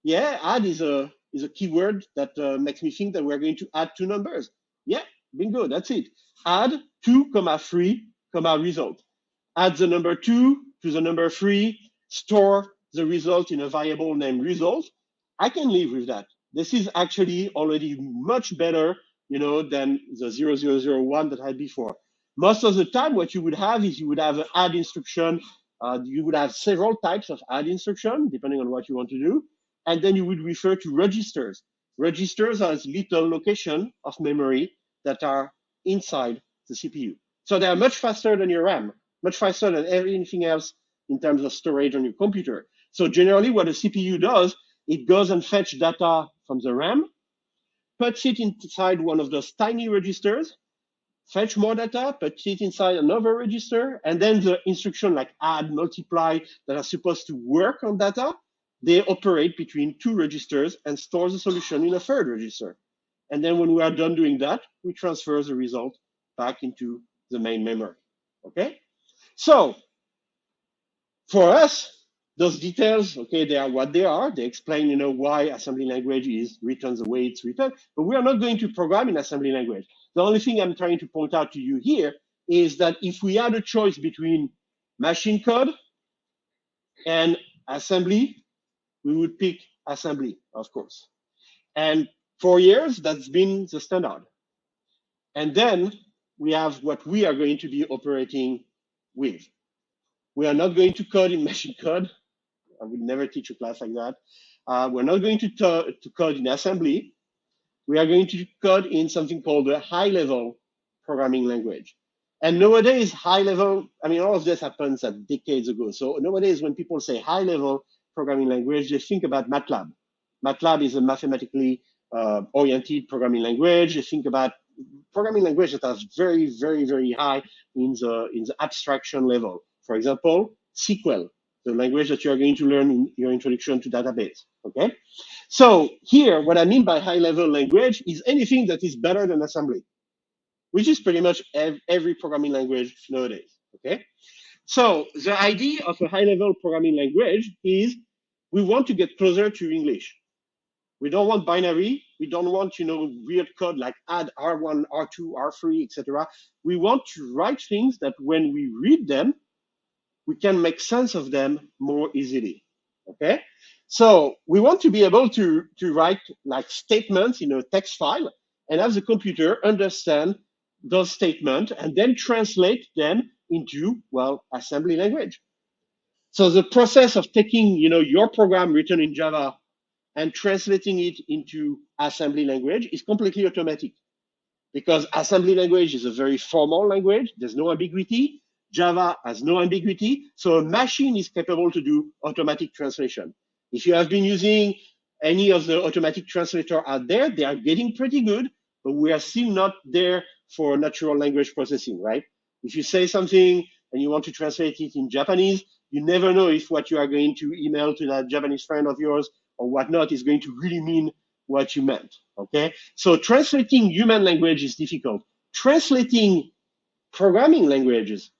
is a keyword that makes me think that we're going to add 2 numbers. Yeah, bingo, that's it. Add 2, 3, result. Add the number 2 to the number 3, store the result in a variable named result. I can live with that. This is actually already much better, than the 0001 that I had before. Most of the time, what you would have is you would have an add instruction. You would have several types of add instruction, depending on what you want to do. And then you would refer to registers. Registers are little location of memory that are inside the CPU. So they are much faster than your RAM, much faster than anything else in terms of storage on your computer. So generally what a CPU does, it goes and fetch data from the RAM, puts it inside one of those tiny registers, fetch more data, put it inside another register, and then the instruction like add, multiply that are supposed to work on data, they operate between 2 registers and store the solution in a 3rd register. And then when we are done doing that, we transfer the result back into the main memory, okay? So for us, those details, okay, they are what they are. They explain, why assembly language is written the way it's written, but we are not going to program in assembly language. The only thing I'm trying to point out to you here is that if we had a choice between machine code and assembly, we would pick assembly, of course. And for years, that's been the standard. And then we have what we are going to be operating with. We are not going to code in machine code. I would never teach a class like that. We're not going to code in assembly. We are going to code in something called a high-level programming language. And nowadays, high-level, all of this happens at decades ago. So nowadays, when people say high-level programming language, they think about MATLAB. MATLAB is a mathematically oriented programming language. They think about programming language that are very, very, very high in the abstraction level. For example, SQL, the language that you are going to learn in your introduction to database, okay? So here, what I mean by high-level language is anything that is better than assembly, which is pretty much every programming language nowadays, okay? So the idea of a high-level programming language is we want to get closer to English. We don't want binary. We don't want, weird code like add R1, R2, R3, etc. We want to write things that when we read them, we can make sense of them more easily, okay? So we want to be able to write like statements in a text file and have the computer understand those statements and then translate them into, assembly language. So the process of taking, your program written in Java and translating it into assembly language is completely automatic because assembly language is a very formal language. There's no ambiguity. Java has no ambiguity. So a machine is capable to do automatic translation. If you have been using any of the automatic translator out there, they are getting pretty good, but we are still not there for natural language processing, right? If you say something and you want to translate it in Japanese, you never know if what you are going to email to that Japanese friend of yours or whatnot is going to really mean what you meant, okay? So translating human language is difficult. Translating programming languages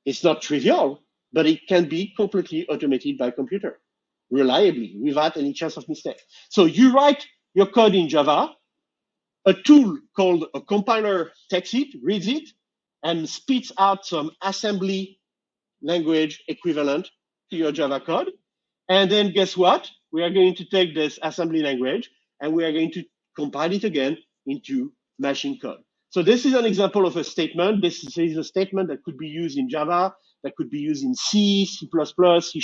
is not trivial, but it can be completely automated by computer, reliably, without any chance of mistake. So you write your code in Java, a tool called a compiler takes it, reads it, and spits out some assembly language equivalent to your Java code. And then guess what? We are going to take this assembly language and we are going to compile it again into machine code. So this is an example of a statement. This is a statement that could be used in Java, that could be used in C, C++, C#.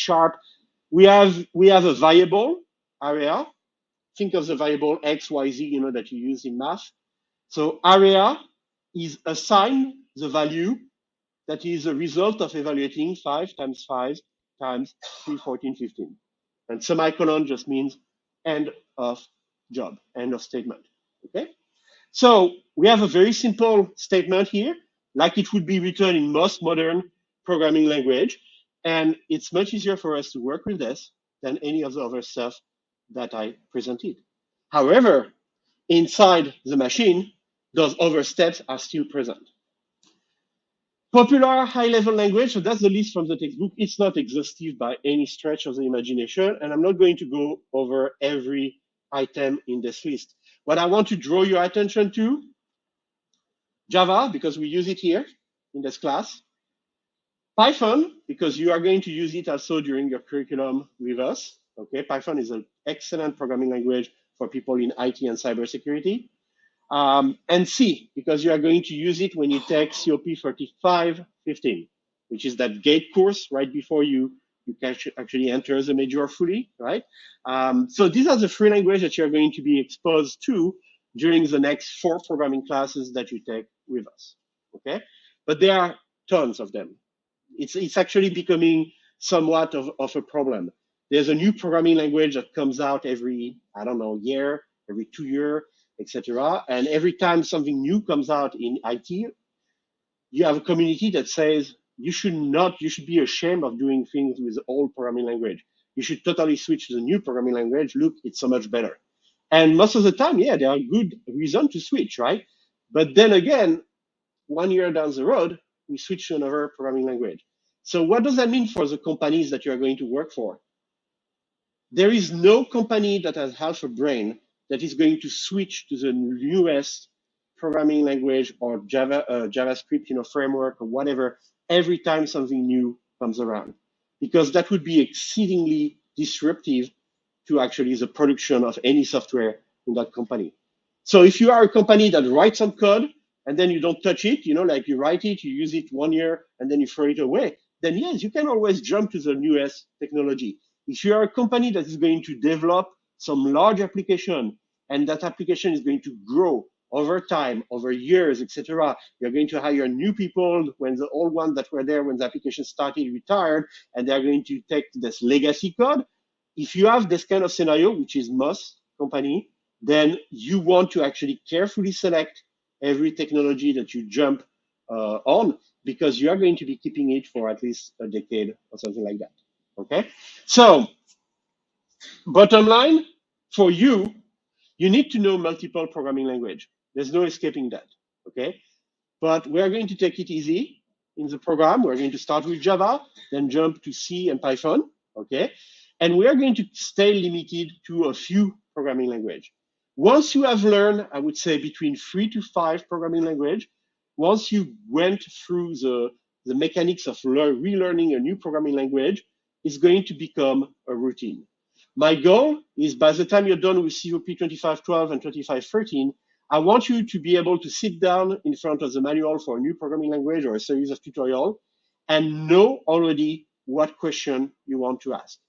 We have a variable area. Think of the variable x, y, z, that you use in math. So area is assigned the value that is a result of evaluating 5 times 5 times 3, 14, 15. And semicolon just means end of job, end of statement. Okay? So we have a very simple statement here, like it would be written in most modern programming language. And it's much easier for us to work with this than any of the other stuff that I presented. However, inside the machine, those other steps are still present. Popular high-level language, so that's the list from the textbook. It's not exhaustive by any stretch of the imagination, and I'm not going to go over every item in this list. What I want to draw your attention to, Java, because we use it here in this class. Python, because you are going to use it also during your curriculum with us. Okay, Python is an excellent programming language for people in IT and cybersecurity. And C, because you are going to use it when you take COP2512, which is that gate course right before you actually enter the major fully, right? So these are the three languages that you're going to be exposed to during the next 4 programming classes that you take with us, okay? But there are tons of them. It's actually becoming somewhat of a problem. There's a new programming language that comes out every, I don't know, year, every 2 years, etc. And every time something new comes out in IT, you have a community that says you should be ashamed of doing things with the old programming language. You should totally switch to the new programming language. Look, it's so much better. And most of the time, yeah, there are good reasons to switch, right? But then again, 1 year down the road, we switch to another programming language. So what does that mean for the companies that you are going to work for? There is no company that has half a brain that is going to switch to the newest programming language or JavaScript, framework or whatever every time something new comes around, because that would be exceedingly disruptive to actually the production of any software in that company. So if you are a company that writes some code and then you don't touch it, like you write it, you use it 1 year and then you throw it away, then yes, you can always jump to the newest technology. If you are a company that is going to develop some large application and that application is going to grow over time, over years, etc., you're going to hire new people when the old ones that were there when the application started retired, and they're going to take this legacy code. If you have this kind of scenario, which is most company, then you want to actually carefully select every technology that you jump on, because you are going to be keeping it for at least a decade or something like that. Okay, so bottom line, for you need to know multiple programming language. There's no escaping that, okay? But we're going to take it easy in the program. We're going to start with Java, then jump to C and Python, okay? And we are going to stay limited to a few programming language. Once you have learned, I would say between 3 to 5 programming language, once you went through the mechanics of relearning a new programming language, it's going to become a routine. My goal is by the time you're done with COP2512 and 2513, I want you to be able to sit down in front of the manual for a new programming language or a series of tutorials and know already what question you want to ask.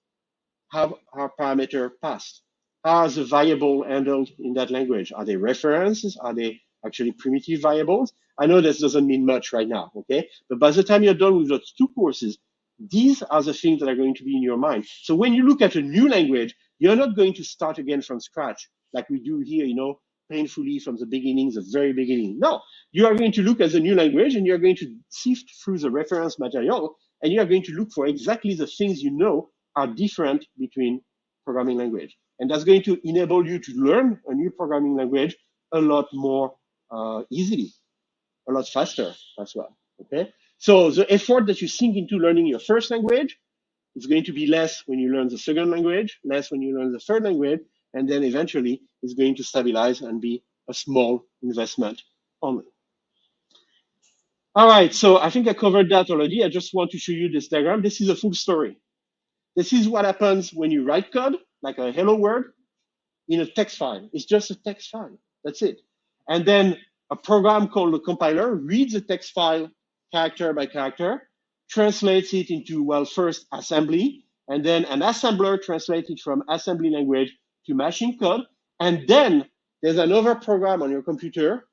How are parameters passed? How are the variables handled in that language? Are they references? Are they actually primitive variables? I know this doesn't mean much right now, okay? But by the time you're done with those 2 courses, these are the things that are going to be in your mind. So when you look at a new language, you're not going to start again from scratch like we do here, painfully from the beginning, the very beginning. No, you are going to look at the new language and you're going to sift through the reference material and you are going to look for exactly the things are different between programming language. And that's going to enable you to learn a new programming language a lot more easily, a lot faster as well, okay? So the effort that you sink into learning your first language is going to be less when you learn the second language, less when you learn the third language, and then eventually it's going to stabilize and be a small investment only. All right, so I think I covered that already. I just want to show you this diagram. This is a full story. This is what happens when you write code, like a hello world, in a text file. It's just a text file. That's it. And then a program called the compiler reads the text file character by character, translates it into, well, first assembly, and then an assembler translates it from assembly language to machine code. And then there's another program on your computer,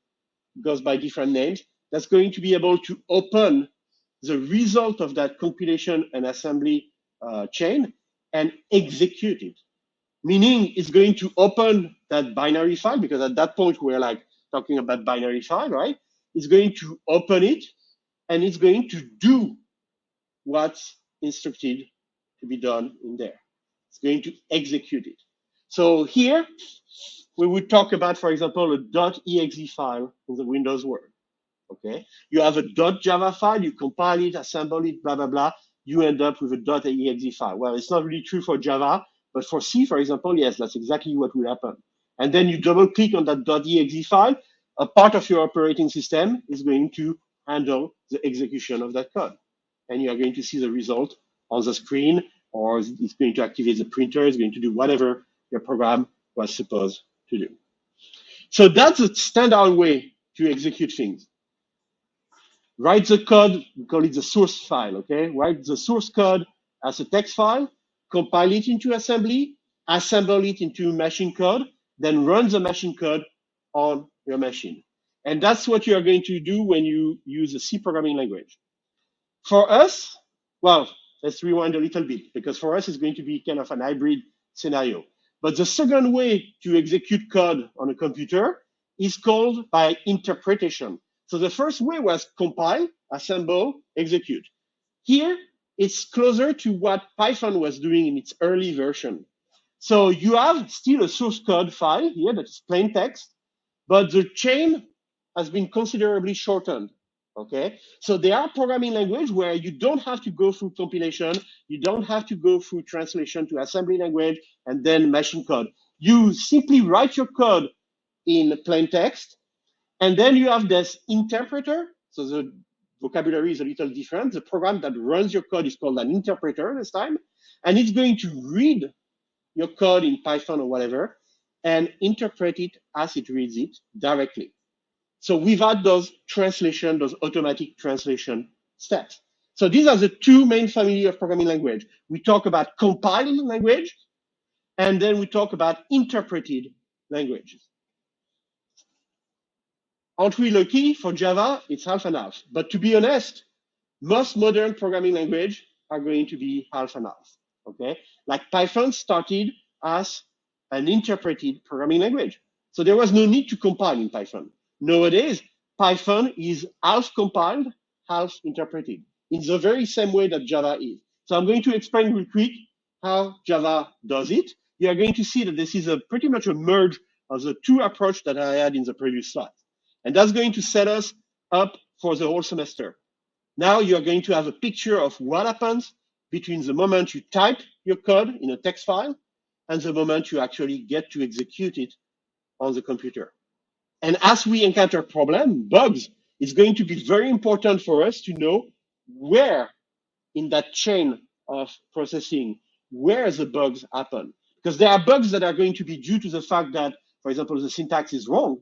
goes by different names, that's going to be able to open the result of that compilation and assembly chain and execute it. Meaning it's going to open that binary file, because at that point we're like talking about binary file, right? It's going to open it and it's going to do what's instructed to be done in there. It's going to execute it. So here we would talk about, for example, a .exe file in the Windows world. Okay, you have a .java file, you compile it, assemble it, blah blah blah. You end up with a .exe file. Well, it's not really true for Java, but for C, for example, yes, that's exactly what will happen. And then you double click on that .exe file. A part of your operating system is going to handle the execution of that code, and you are going to see the result on the screen, or it's going to activate the printer. It's going to do whatever your program was supposed to do. So that's a standard way to execute things. Write the code, we call it the source file, okay? Write the source code as a text file, compile it into assembly, assemble it into machine code, then run the machine code on your machine. And that's what you are going to do when you use a C programming language. For us, well, let's rewind a little bit, because for us it's going to be kind of an hybrid scenario. But the second way to execute code on a computer is called by interpretation. So the first way was compile, assemble, execute. Here, it's closer to what Python was doing in its early version. So you have still a source code file here that is plain text, but the chain has been considerably shortened. Okay, so there are programming language where you don't have to go through compilation, you don't have to go through translation to assembly language and then machine code. You simply write your code in plain text, and then you have this interpreter. So the vocabulary is a little different. The program that runs your code is called an interpreter this time, and it's going to read your code in Python or whatever and interpret it as it reads it directly. So without those translation, those automatic translation steps. So these are the two main family of programming language. We talk about compiled language, and then we talk about interpreted languages. Aren't we lucky? For Java, it's half and half. But to be honest, most modern programming language are going to be half and half. Okay, like Python started as an interpreted programming language, so there was no need to compile in Python. Nowadays, Python is half compiled, half interpreted, in the very same way that Java is. So I'm going to explain real quick how Java does it. You are going to see that this is pretty much a merge of the two approaches that I had in the previous slide. And that's going to set us up for the whole semester. Now you're going to have a picture of what happens between the moment you type your code in a text file and the moment you actually get to execute it on the computer. And as we encounter problems, bugs, it's going to be very important for us to know where in that chain of processing, where the bugs happen. Because there are bugs that are going to be due to the fact that, for example, the syntax is wrong.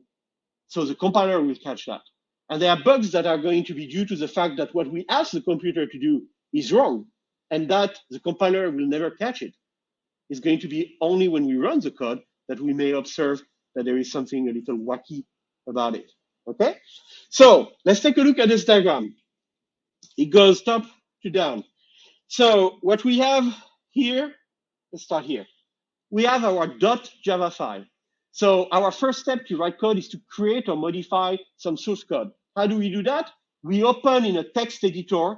So the compiler will catch that. And there are bugs that are going to be due to the fact that what we ask the computer to do is wrong, and that the compiler will never catch it. It's going to be only when we run the code that we may observe that there is something a little wacky about it. Okay? So let's take a look at this diagram. It goes top to down. So what we have here, let's start here. We have our .java file. So our first step to write code is to create or modify some source code. How do we do that? We open in a text editor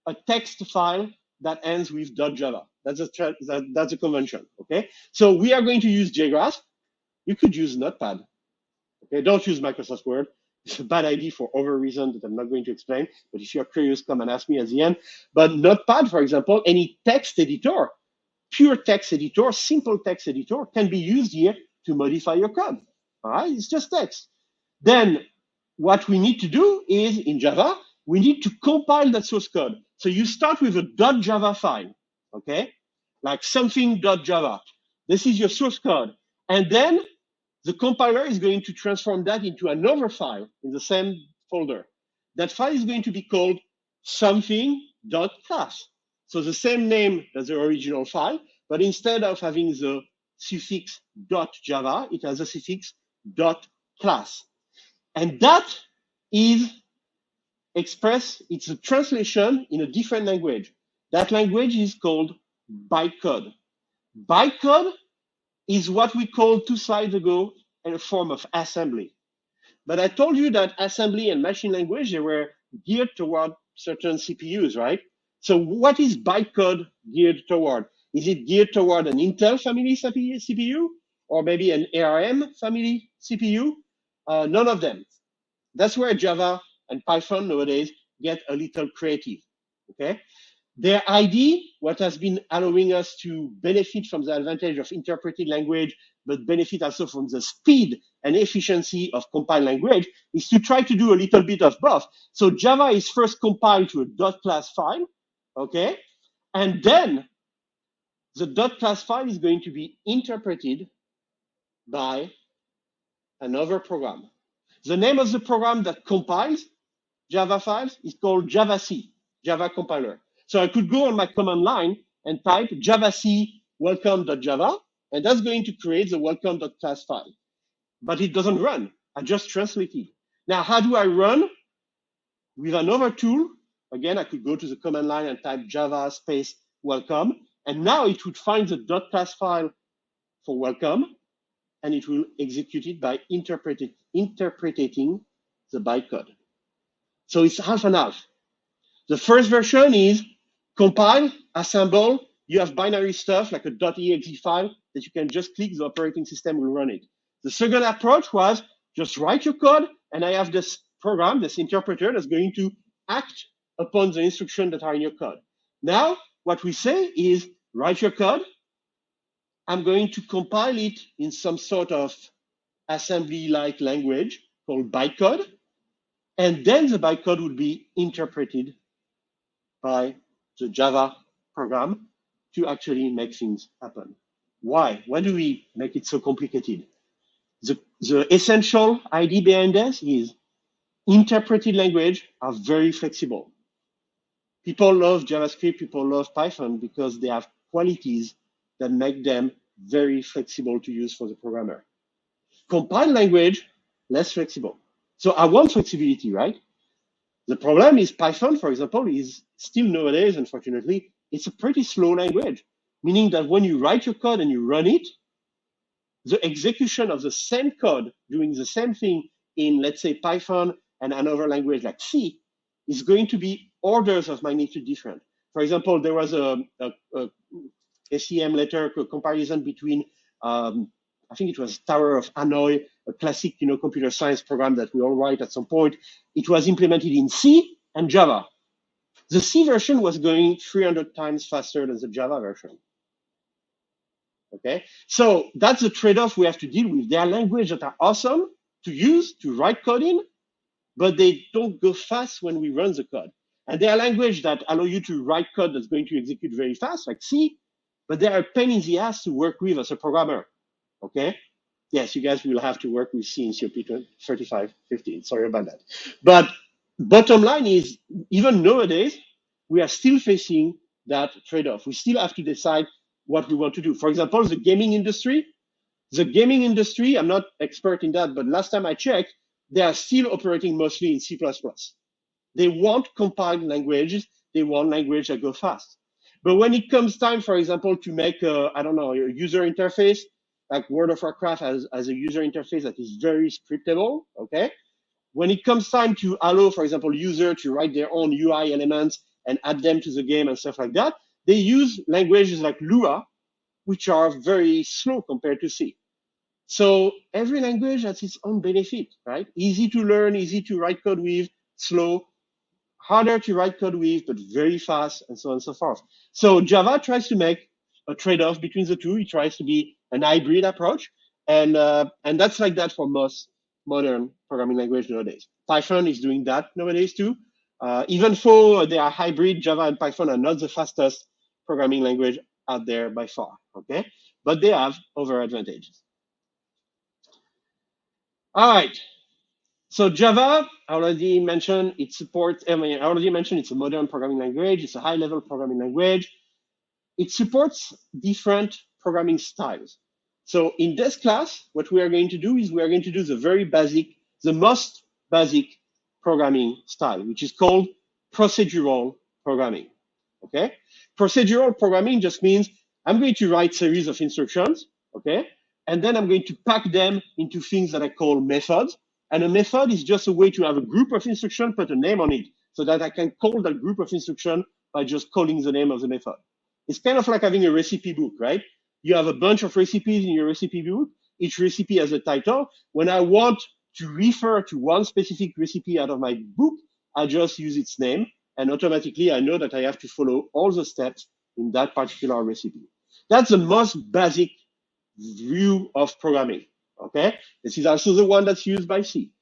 a text file that ends with .java. That's a convention, okay? So we are going to use JGraph. You could use Notepad. Okay, don't use Microsoft Word. It's a bad idea for other reasons that I'm not going to explain. But if you're curious, come and ask me at the end. But Notepad, for example, any text editor, pure text editor, simple text editor can be used here to modify your code. All right, it's just text. Then what we need to do is in Java, we need to compile that source code. So you start with a .java file, okay? Like something.java. This is your source code. And then the compiler is going to transform that into another file in the same folder. That file is going to be called something.class. So the same name as the original file, but instead of having the suffix .java, it has a suffix .class. And that is expressed, it's a translation in a different language. That language is called bytecode. Bytecode is what we called 2 slides ago a form of assembly. But I told you that assembly and machine language, they were geared toward certain CPUs, right? So what is bytecode geared toward? Is it geared toward an Intel family CPU or maybe an ARM family CPU? None of them. That's where Java and Python nowadays get a little creative, okay? Their ID, what has been allowing us to benefit from the advantage of interpreted language, but benefit also from the speed and efficiency of compiled language, is to try to do a little bit of both. So Java is first compiled to a .class file, okay? And then the .class file is going to be interpreted by another program. The name of the program that compiles Java files is called javac, Java compiler. So I could go on my command line and type javac welcome.java, and that's going to create the welcome.class file. But it doesn't run. I just translate it. Now, how do I run? With another tool, again, I could go to the command line and type java space welcome, and now it would find the .class file for welcome, and it will execute it by interpreting the bytecode. So it's half and half. The first version is compile, assemble, you have binary stuff like a .exe file that you can just click, the operating system will run it. The second approach was just write your code, and I have this program, this interpreter that's going to act upon the instructions that are in your code. Now, what we say is write your code. I'm going to compile it in some sort of assembly-like language called bytecode, and then the bytecode will be interpreted by the Java program to actually make things happen. Why? Why do we make it so complicated? The essential idea behind this is interpreted language are very flexible. People love JavaScript, people love Python because they have qualities that make them very flexible to use for the programmer. Compiled language, less flexible. So I want flexibility, right? The problem is Python, for example, is still nowadays, unfortunately, it's a pretty slow language, meaning that when you write your code and you run it, the execution of the same code doing the same thing in, let's say, Python and another language like C is going to be orders of magnitude different. For example, there was a SEM letter comparison between, I think it was Tower of Hanoi, a classic, computer science program that we all write at some point. It was implemented in C and Java. The C version was going 300 times faster than the Java version. Okay, so that's the trade-off we have to deal with. There are languages that are awesome to use, to write code in, but they don't go fast when we run the code. And there are languages that allow you to write code that's going to execute very fast, like C, but they are a pain in the ass to work with as a programmer. Okay, yes, you guys will have to work with C in COP 3515. Sorry about that. But bottom line is, even nowadays, we are still facing that trade-off. We still have to decide what we want to do. For example, the gaming industry, I'm not expert in that, but last time I checked, they are still operating mostly in C++. They want compiled languages. They want language that go fast. But when it comes time, for example, to make a user interface, like World of Warcraft has a user interface that is very scriptable, okay? When it comes time to allow, for example, user to write their own UI elements and add them to the game and stuff like that, they use languages like Lua, which are very slow compared to C. So every language has its own benefit, right? Easy to learn, easy to write code with, slow, harder to write code with, but very fast, and so on and so forth. So Java tries to make a trade-off between the two. It tries to be an hybrid approach, and that's like that for most modern programming language nowadays. Python is doing that nowadays too. Even though they are hybrid, Java and Python are not the fastest programming language out there by far, okay? But they have other advantages. All right, so Java, I already mentioned it supports, I already mentioned it's a modern programming language, it's a high-level programming language. It supports different programming styles. So in this class, what we are going to do is we are going to do the very basic, the most basic programming style, which is called procedural programming, okay? Procedural programming just means I'm going to write series of instructions, okay? And then I'm going to pack them into things that I call methods. And a method is just a way to have a group of instructions, put a name on it, so that I can call that group of instructions by just calling the name of the method. It's kind of like having a recipe book, right? You have a bunch of recipes in your recipe book. Each recipe has a title. When I want to refer to one specific recipe out of my book, I just use its name, and automatically I know that I have to follow all the steps in that particular recipe. That's the most basic view of programming, okay? This is also the one that's used by C.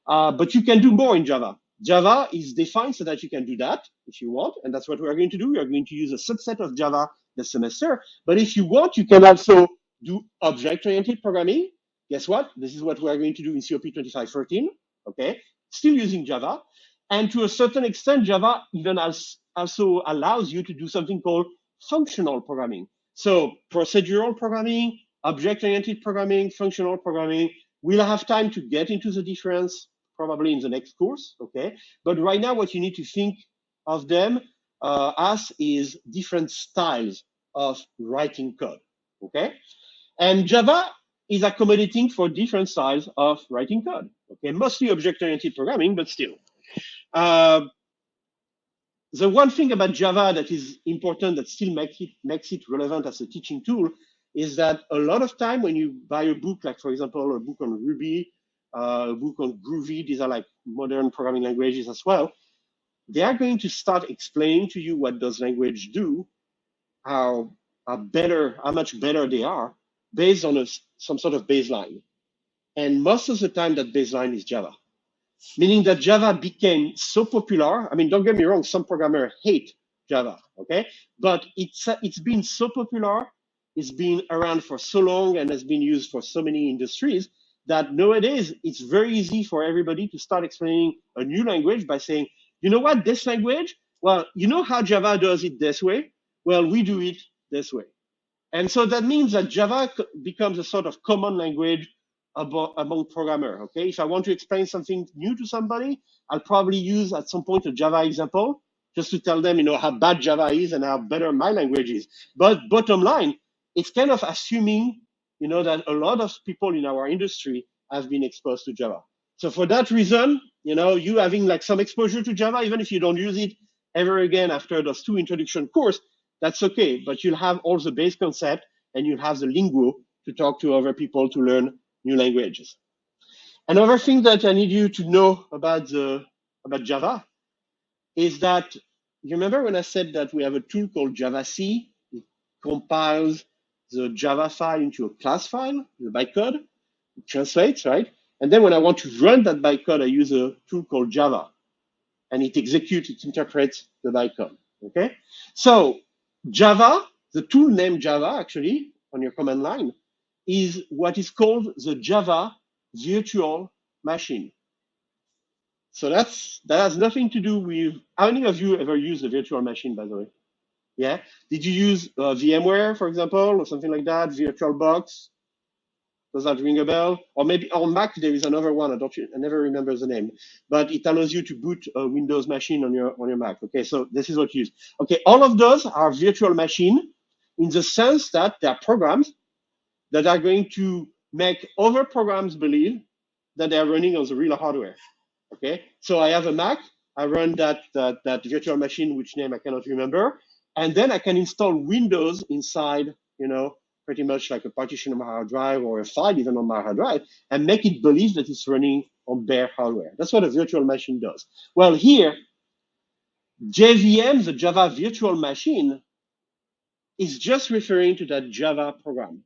But you can do more in Java. Java is defined so that you can do that if you want, and that's what we are going to do. We are going to use a subset of Java this semester. But if you want, you can also do object-oriented programming. Guess what? This is what we are going to do in COP2512, okay? Still using Java. And to a certain extent, Java even also allows you to do something called functional programming. So procedural programming, object-oriented programming, functional programming. We'll have time to get into the difference probably in the next course, okay? But right now, what you need to think of them as is different styles of writing code, okay? And Java is accommodating for different styles of writing code, okay? Mostly object-oriented programming, but still. The one thing about Java that is important that still makes it relevant as a teaching tool is that a lot of time when you buy a book, like for example, a book on Ruby, a book on Groovy, these are like modern programming languages as well, they are going to start explaining to you what those languages do, how much better they are based on some sort of baseline. And most of the time that baseline is Java. Meaning that Java became so popular. I mean, don't get me wrong, some programmers hate Java, okay? But it's been so popular, it's been around for so long and has been used for so many industries that nowadays it's very easy for everybody to start explaining a new language by saying, you know what, this language, well, you know how Java does it this way? Well, we do it this way. And so that means that Java becomes a sort of common language among programmers, okay? If I want to explain something new to somebody, I'll probably use at some point a Java example just to tell them, you know, how bad Java is and how better my language is. But bottom line, it's kind of assuming, you know, that a lot of people in our industry have been exposed to Java. So for that reason, you know, you having like some exposure to Java, even if you don't use it ever again after those 2 introduction course, that's okay. But you'll have all the base concept and you'll have the lingo to talk to other people to learn new languages. Another thing that I need you to know about Java is that you remember when I said that we have a tool called javac. It compiles the Java file into a class file, the bytecode. It translates, right? And then when I want to run that bytecode, I use a tool called Java, and it executes, it interprets the bytecode. Okay, so Java, the tool named Java actually on your command line, is what is called the Java virtual machine. So that has nothing to do with, how many of you ever used a virtual machine, by the way? Yeah? Did you use VMware, for example, or something like that, VirtualBox? Does that ring a bell? Or maybe on Mac, there is another one, I never remember the name, but it allows you to boot a Windows machine on your Mac. Okay, so this is what you use. Okay, all of those are virtual machine in the sense that they are programs that are going to make other programs believe that they are running on the real hardware. Okay, so I have a Mac, I run that virtual machine, which name I cannot remember, and then I can install Windows inside, you know, pretty much like a partition on my hard drive or a file even on my hard drive, and make it believe that it's running on bare hardware. That's what a virtual machine does. Well, here, JVM, the Java virtual machine, is just referring to that Java program,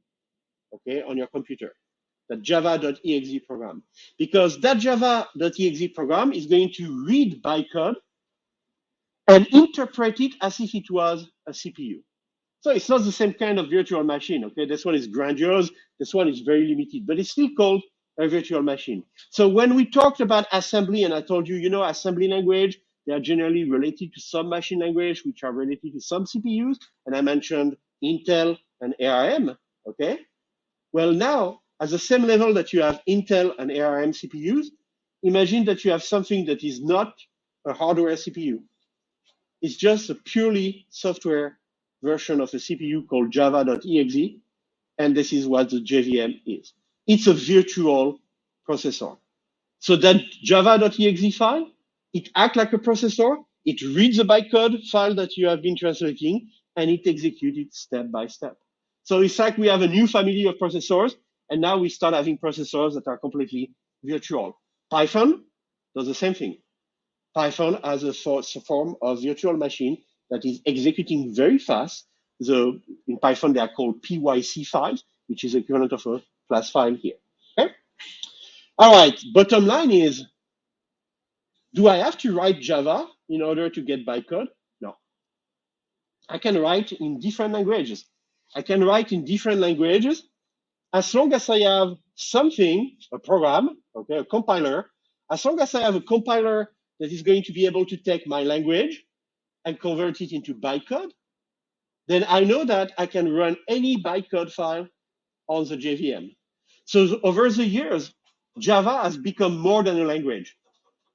okay, on your computer, the java.exe program. Because that java.exe program is going to read bytecode and interpret it as if it was a CPU. So it's not the same kind of virtual machine, okay? This one is grandiose, this one is very limited, but it's still called a virtual machine. So when we talked about assembly, and I told you, assembly language, they are generally related to some machine language, which are related to some CPUs, and I mentioned Intel and ARM, okay? Well, now, at the same level that you have Intel and ARM CPUs, imagine that you have something that is not a hardware CPU. It's just a purely software version of a CPU called java.exe, and this is what the JVM is. It's a virtual processor. So that java.exe file, it acts like a processor, it reads the bytecode file that you have been translating, and it executes it step by step. So it's like we have a new family of processors, and now we start having processors that are completely virtual. Python does the same thing. Python has a form of virtual machine that is executing very fast. In Python, they are called PYC files, which is equivalent of a class file here. Okay? All right, bottom line is, do I have to write Java in order to get bytecode? No. I can write in different languages. I can write in different languages as long as I have something, a program, okay, a compiler, as long as I have a compiler that is going to be able to take my language and convert it into bytecode, then I know that I can run any bytecode file on the JVM. So over the years, Java has become more than a language.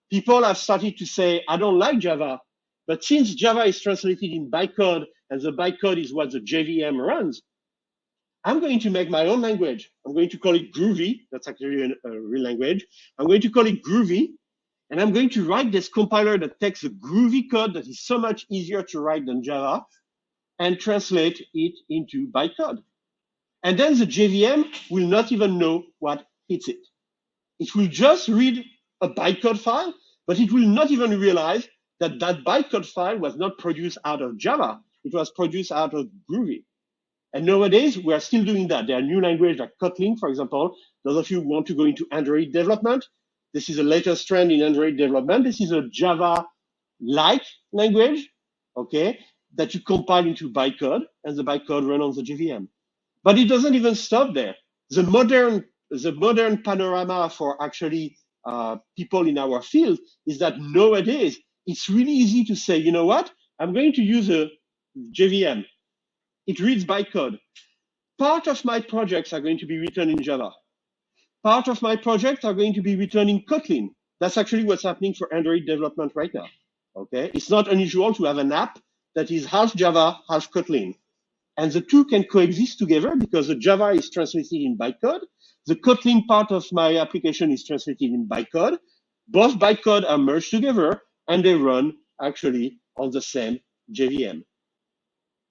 People have started to say, I don't like Java, but since Java is translated in bytecode and the bytecode is what the JVM runs, I'm going to make my own language. I'm going to call it Groovy. That's actually a real language. I'm going to call it Groovy, and I'm going to write this compiler that takes a Groovy code that is so much easier to write than Java and translate it into bytecode. And then the JVM will not even know what hits it. It will just read a bytecode file, but it will not even realize that that bytecode file was not produced out of Java. It was produced out of Groovy. And nowadays, we are still doing that. There are new languages like Kotlin, for example. Those of you who want to go into Android development, this is the latest trend in Android development. This is a Java-like language, okay, that you compile into bytecode, and the bytecode runs on the JVM. But it doesn't even stop there. The modern panorama for actually people in our field is that nowadays, it's really easy to say, you know what, I'm going to use a JVM. It reads bytecode. Part of my projects are going to be written in Java. Part of my projects are going to be written in Kotlin. That's actually what's happening for Android development right now. Okay, it's not unusual to have an app that is half Java, half Kotlin. And the two can coexist together because the Java is translated in bytecode. The Kotlin part of my application is translated in bytecode. Both bytecode are merged together and they run actually on the same JVM.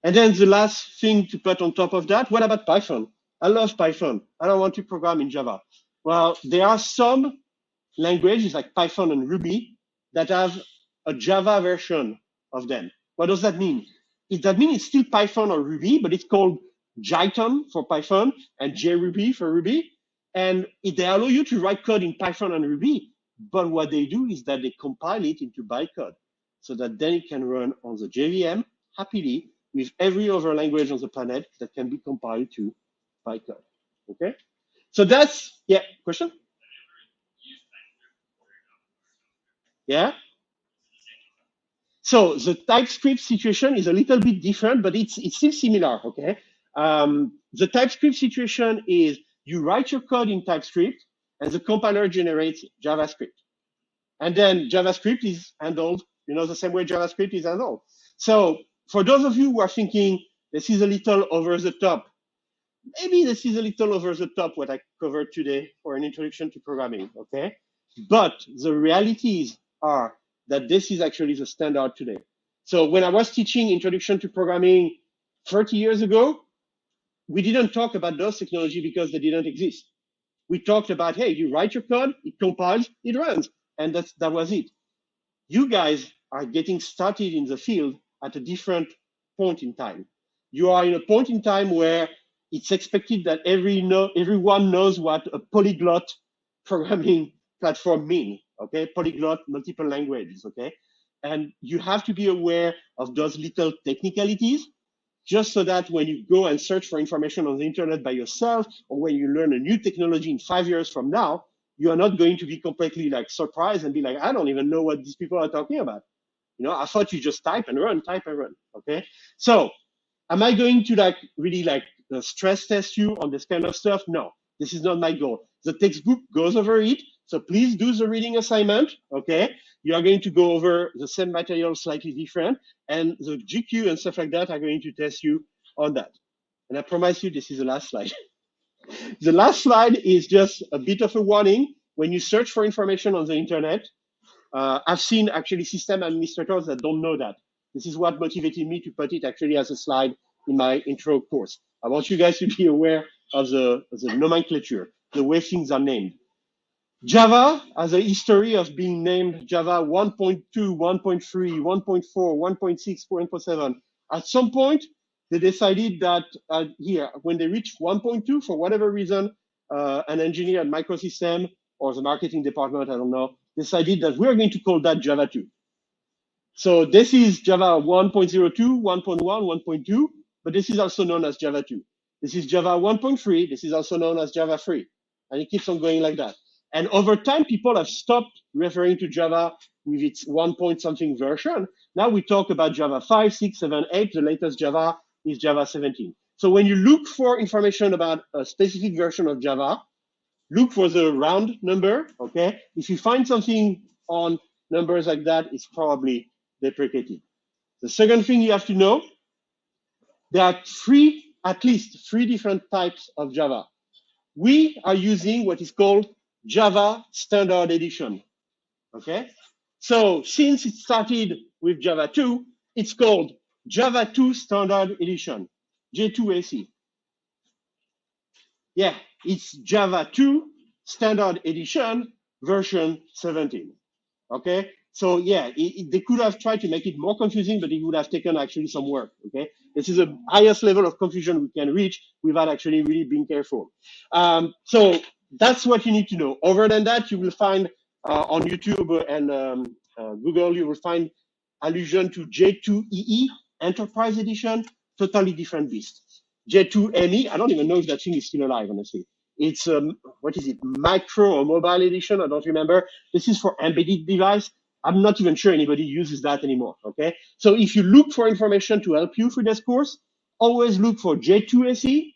And then the last thing to put on top of that, what about Python? I love Python. I don't want to program in Java. Well, there are some languages like Python and Ruby that have a Java version of them. What does that mean? That means it's still Python or Ruby, but it's called Jython for Python and JRuby for Ruby. And they allow you to write code in Python and Ruby. But what they do is that they compile it into bytecode so that then it can run on the JVM happily with every other language on the planet that can be compiled to bytecode. Okay? So that's, yeah, question? Yeah? So the TypeScript situation is a little bit different, but it's still similar, okay? The TypeScript situation is you write your code in TypeScript and the compiler generates JavaScript. And then JavaScript is handled, the same way JavaScript is handled. So for those of you who are thinking, this is a little over the top, maybe this is a little over the top what I covered today for an introduction to programming, okay? But the realities are that this is actually the standard today. So when I was teaching introduction to programming 30 years ago, we didn't talk about those technology because they didn't exist. We talked about, hey, you write your code, it compiles, it runs, and that was it. You guys are getting started in the field at a different point in time. You are in a point in time where it's expected that everyone knows what a polyglot programming platform means, okay? Polyglot, multiple languages, okay? And you have to be aware of those little technicalities, just so that when you go and search for information on the internet by yourself, or when you learn a new technology in 5 years from now, you are not going to be completely like surprised and be like, I don't even know what these people are talking about. I thought you just type and run, okay? So am I going to like really like stress test you on this kind of stuff? No, this is not my goal. The textbook goes over it, so please do the reading assignment, okay? You are going to go over the same material slightly different, and the GQ and stuff like that are going to test you on that. And I promise you, this is the last slide. The last slide is just a bit of a warning. When you search for information on the internet, I've seen actually system administrators that don't know that. This is what motivated me to put it actually as a slide in my intro course. I want you guys to be aware of the nomenclature, the way things are named. Java has a history of being named Java 1.2, 1.3, 1.4, 1.6, 1.7. At some point, they decided that here, when they reached 1.2, for whatever reason, an engineer at Microsystem or the marketing department, I don't know, decided that we're going to call that Java 2. So this is Java 1.02, 1.1, 1.2, but this is also known as Java 2. This is Java 1.3. This is also known as Java 3. And it keeps on going like that. And over time, people have stopped referring to Java with its 1 point something version. Now we talk about Java 5, 6, 7, 8. The latest Java is Java 17. So when you look for information about a specific version of Java, look for the round number, okay? If you find something on numbers like that, it's probably deprecated. The second thing you have to know, there are at least three different types of Java. We are using what is called Java Standard Edition, okay? So since it started with Java 2, it's called Java 2 Standard Edition, J2AC. Yeah, it's Java 2 Standard Edition version 17, okay? So yeah, they could have tried to make it more confusing, but it would have taken actually some work, okay? This is the highest level of confusion we can reach without actually really being careful. So that's what you need to know. Other than that, you will find on YouTube and Google, you will find allusion to J2EE Enterprise Edition, totally different beast. J2ME, I don't even know if that thing is still alive, honestly. It's, what is it, micro or mobile edition, I don't remember. This is for embedded device. I'm not even sure anybody uses that anymore, okay? So if you look for information to help you through this course, always look for J2SE,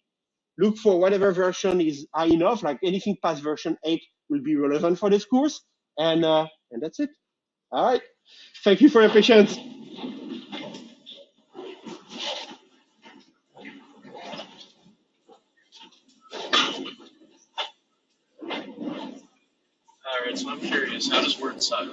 look for whatever version is high enough, like anything past version 8 will be relevant for this course, and that's it. All right, thank you for your patience. All right, so I'm curious, how does word size